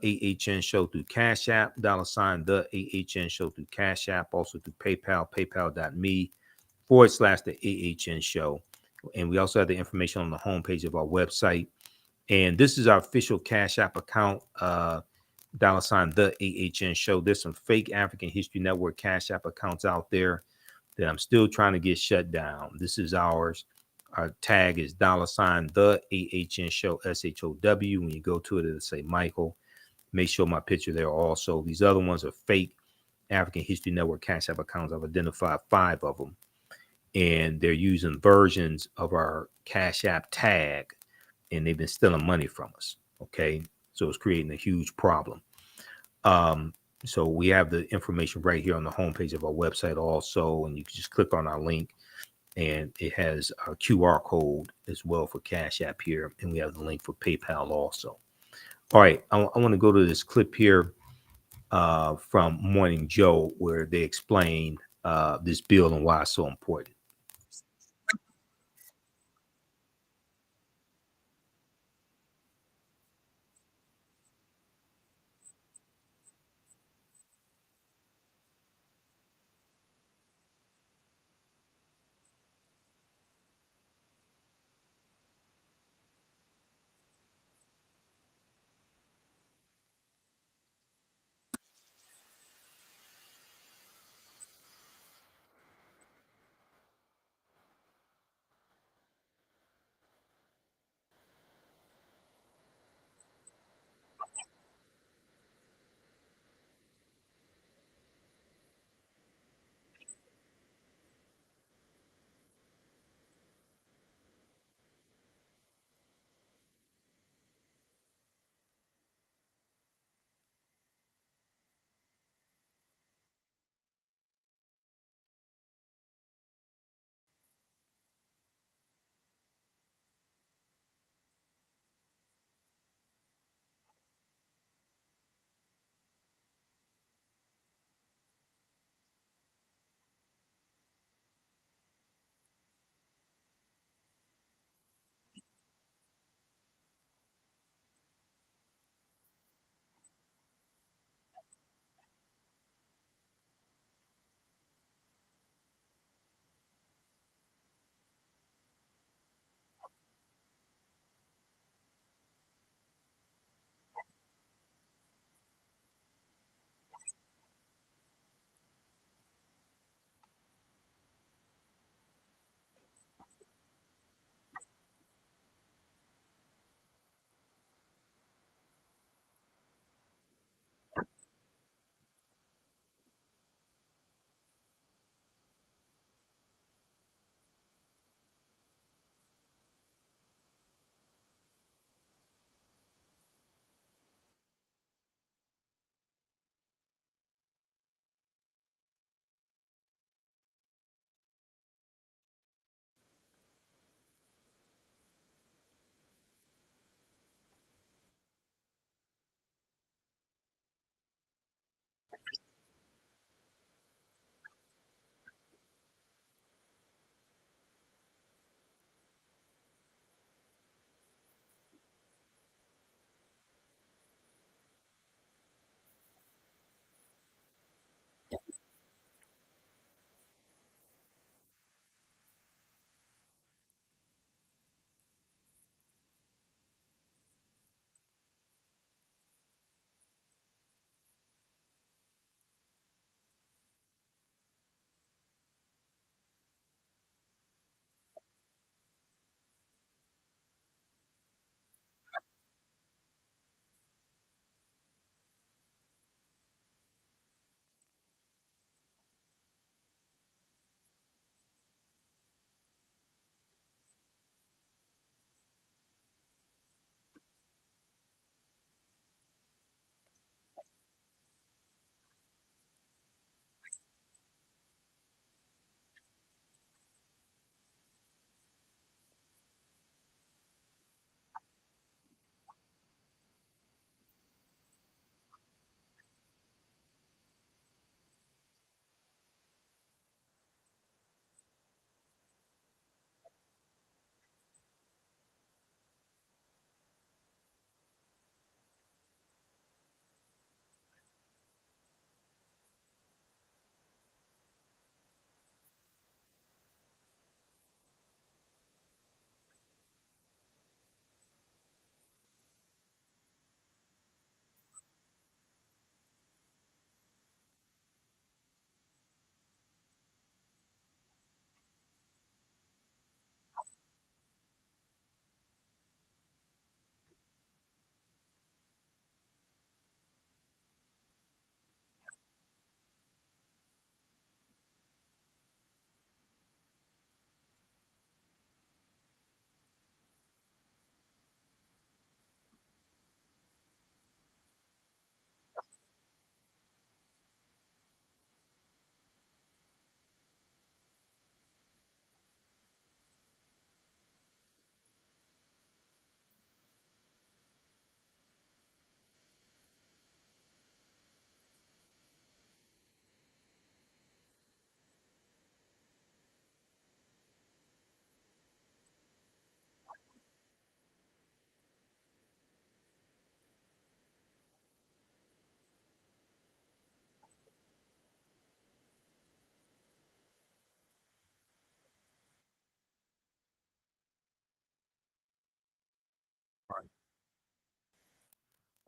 AHN Show through Cash App. $ the AHN Show through Cash App. Also through PayPal, paypal.me/the AHN Show. And we also have the information on the homepage of our website. And this is our official Cash App account, $ the AHN Show. There's some fake African History Network Cash App accounts out there that I'm still trying to get shut down. This is ours. Our tag is $ the AHN Show, SHOW. When you go to it, it'll say Michael. Make sure my picture there also. These other ones are fake African History Network Cash App accounts. I've identified 5 of them. And they're using versions of our Cash App tag, and they've been stealing money from us. Okay, so it's creating a huge problem. So we have the information right here on the homepage of our website also, and you can just click on our link, and it has our QR code as well for Cash App here, and we have the link for PayPal also. All right, I want to go to this clip here from Morning Joe, where they explain this bill and why it's so important.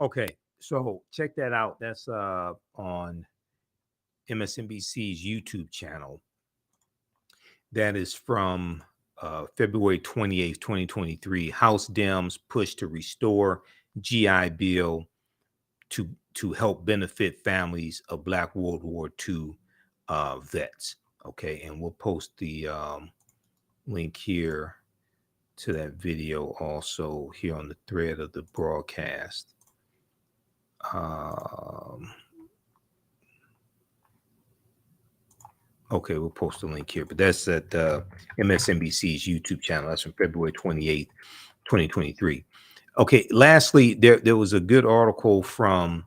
Okay, so check that out. That's on MSNBC's YouTube channel. That is from February 28th, 2023. House Dems push to restore GI Bill to help benefit families of Black World War II vets. Okay, and we'll post the link here to that video also here on the thread of the broadcast. Okay, we'll post the link here, but that's at MSNBC's YouTube channel. That's from February 28th, 2023. Okay, lastly, there was a good article from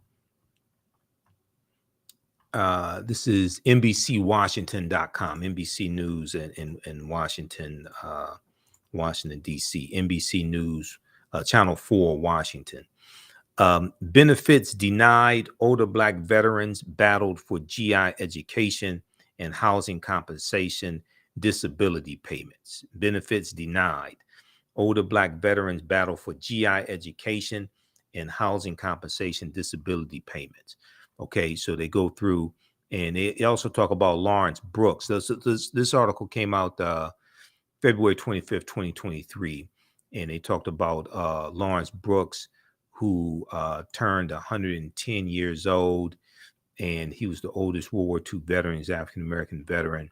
this is NBCWashington.com, NBC News in Washington, Washington, D.C., NBC News, Channel 4, Washington. Benefits denied. Older Black veterans battled for GI education and housing compensation, disability payments. Benefits denied. Older Black veterans battle for GI education and housing compensation, disability payments. Okay, so they go through, and they also talk about Lawrence Brooks. This article came out February 25th, 2023, and they talked about Lawrence Brooks, who turned 110 years old, and he was the oldest World War II veteran. He's African-American veteran.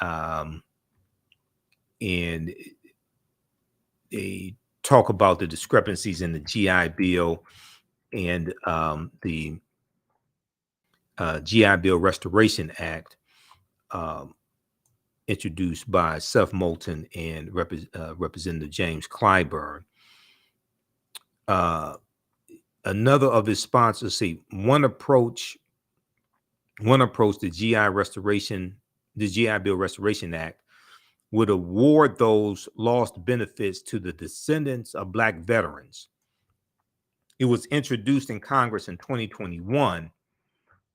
And they talk about the discrepancies in the GI Bill and the GI Bill Restoration Act introduced by Seth Moulton and Representative James Clyburn. Another of his sponsors say one approach, the GI Bill Restoration Act would award those lost benefits to the descendants of Black veterans. It was introduced in Congress in 2021,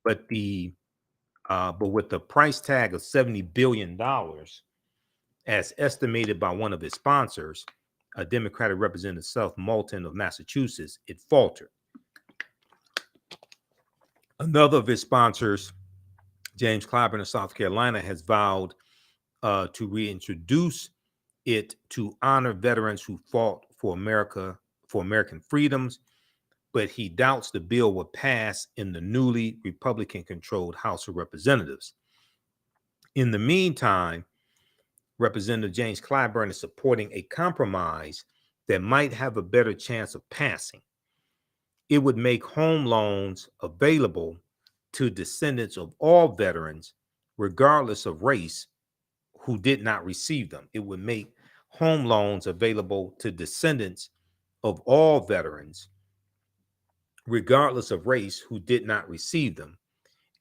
but with the price tag of $70 billion, as estimated by one of his sponsors, a Democratic Representative Seth Moulton of Massachusetts, it faltered. Another of his sponsors, James Clyburn of South Carolina, has vowed to reintroduce it to honor veterans who fought for American freedoms, but he doubts the bill will pass in the newly Republican-controlled House of Representatives. In the meantime, Representative James Clyburn is supporting a compromise that might have a better chance of passing. It would make home loans available to descendants of all veterans, regardless of race, who did not receive them. It would make home loans available to descendants of all veterans, regardless of race, who did not receive them.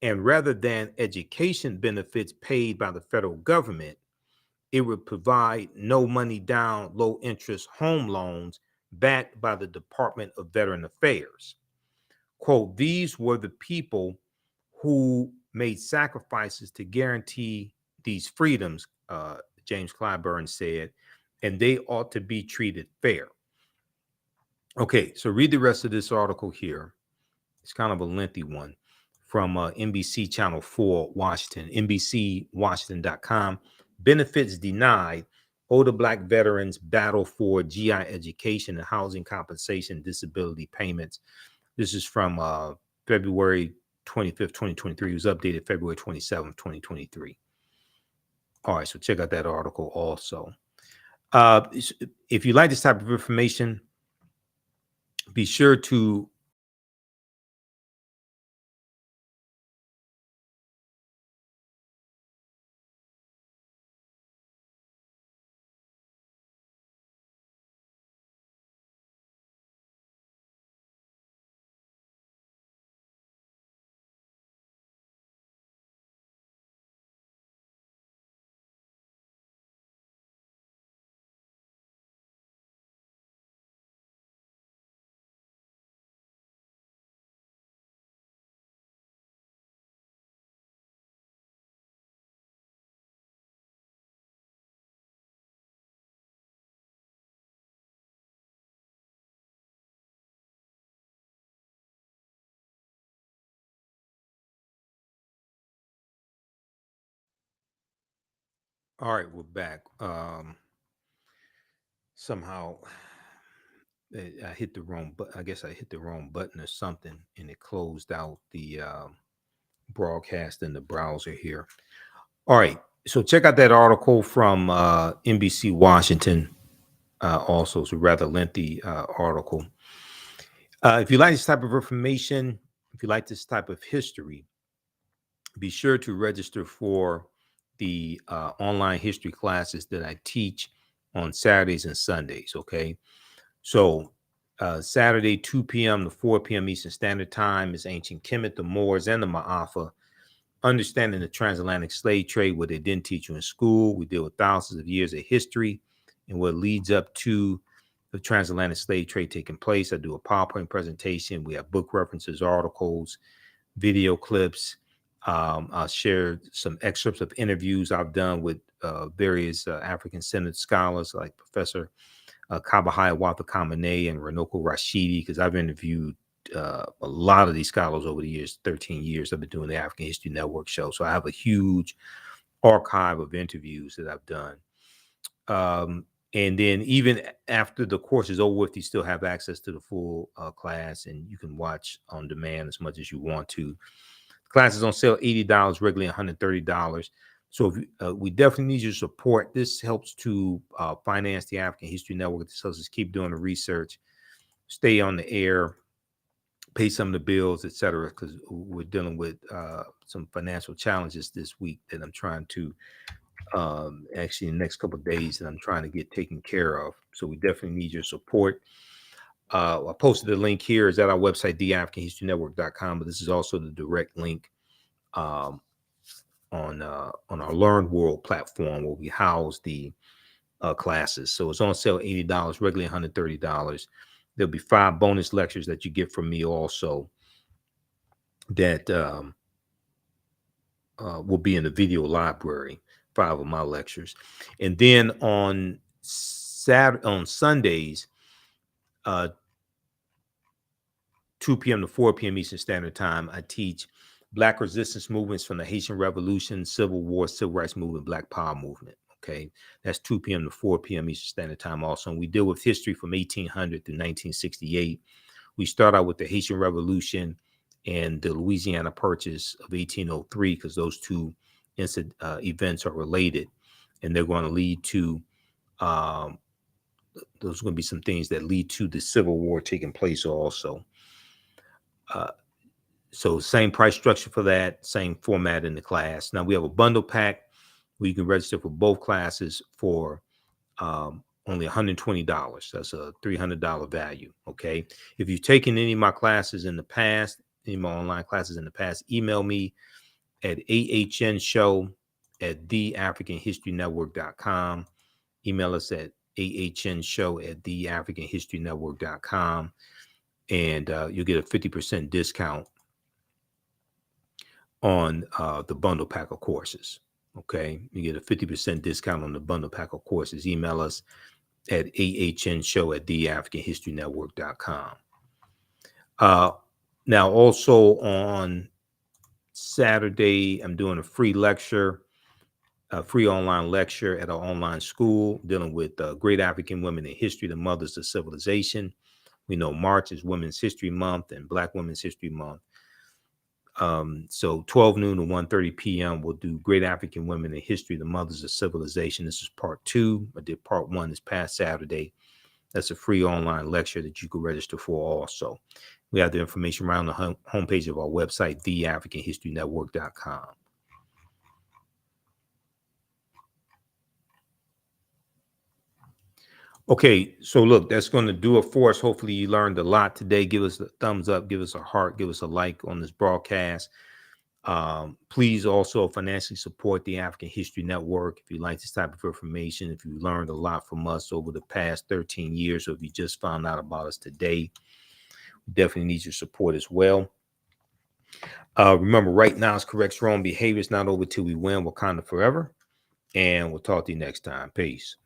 And rather than education benefits paid by the federal government, it would provide no money down, low interest home loans backed by the Department of Veteran Affairs. Quote, these were the people who made sacrifices to guarantee these freedoms, James Clyburn said, and they ought to be treated fair. Okay, so read the rest of this article here. It's kind of a lengthy one from NBC Channel 4, Washington, NBCWashington.com. Benefits denied. Older Black veterans battle for GI education and housing compensation, disability payments. This is from February 25th, 2023. It was updated February 27th, 2023. All right, so check out that article also. If you like this type of information, be sure to All right, we're back. Somehow I hit the wrong, but I guess I hit the wrong button or something, and it closed out the broadcast in the browser here. All right, so check out that article from NBC Washington. Also, it's a rather lengthy article. If you like this type of information, if you like this type of history, be sure to register for the online history classes that I teach on Saturdays and Sundays. Okay. So, Saturday, 2 p.m. to 4 p.m. Eastern Standard Time is Ancient Kemet, the Moors, and the Ma'afa. Understanding the transatlantic slave trade, what they didn't teach you in school. We deal with thousands of years of history and what leads up to the transatlantic slave trade taking place. I do a PowerPoint presentation. We have book references, articles, video clips. I'll share some excerpts of interviews I've done with various African-centered scholars like Professor Kabahaya Wapakamane and Renoko Rashidi, because I've interviewed a lot of these scholars over the years. 13 years I've been doing the African History Network show, so I have a huge archive of interviews that I've done. And then even after the course is over with, you still have access to the full class, and you can watch on demand as much as you want to. The class is on sale $80, regularly $130. So we definitely need your support. This helps to finance the African History Network. This helps us keep doing the research, stay on the air, pay some of the bills, etc. Because we're dealing with some financial challenges this week that I'm trying to actually in the next couple of days that I'm trying to get taken care of. So we definitely need your support. I posted the link here. Is at our website, TheAHNShow.com, but this is also the direct link on our Learn World platform where we house the classes. So it's on sale $80, regularly $130. There'll be 5 bonus lectures that you get from me also that will be in the video library, 5 of my lectures. And then on Sundays, 2 p.m. to 4 p.m. Eastern Standard Time, I teach Black resistance movements from the Haitian Revolution, Civil War, Civil Rights Movement, Black Power Movement. Okay, that's 2 p.m. to 4 p.m. Eastern Standard Time also. And we deal with history from 1800 through 1968. We start out with the Haitian Revolution and the Louisiana Purchase of 1803, because those two events are related, and they're going to lead to those are going to be some things that lead to the Civil War taking place also. So same price structure for that, same format in the class. Now we have a bundle pack where you can register for both classes for only $120. That's a $300 value. Okay. If you've taken any of my classes in the past, any of my online classes in the past, email me at TheAHNShow@TheAfricanHistoryNetwork.com. Email us at TheAHNShow@TheAfricanHistoryNetwork.com, and you'll get a 50% discount on the bundle pack of courses. Okay, you get a 50% discount on the bundle pack of courses. Email us at AHNShow@TheAfricanHistoryNetwork.com. Now, also on Saturday, I'm doing a free lecture, a free online lecture at our online school dealing with great African women in history, the mothers of civilization. We know March is Women's History Month and Black Women's History Month. So 12 noon to 1:30 p.m. we'll do Great African Women in History, the Mothers of Civilization. This is part 2. I did part 1 this past Saturday. That's a free online lecture that you can register for also. We have the information around the homepage of our website, TheAfricanHistoryNetwork.com. Okay, so look, that's going to do it for us. Hopefully you learned a lot today. Give us a thumbs up, give us a heart, give us a like on this broadcast. Please also financially support the African History Network if you like this type of information, if you learned a lot from us over the past 13 years, or if you just found out about us today. We definitely need your support as well. Remember, right now is correct wrong behavior. It's not over till we win. Wakanda forever. And we'll talk to you next time. Peace.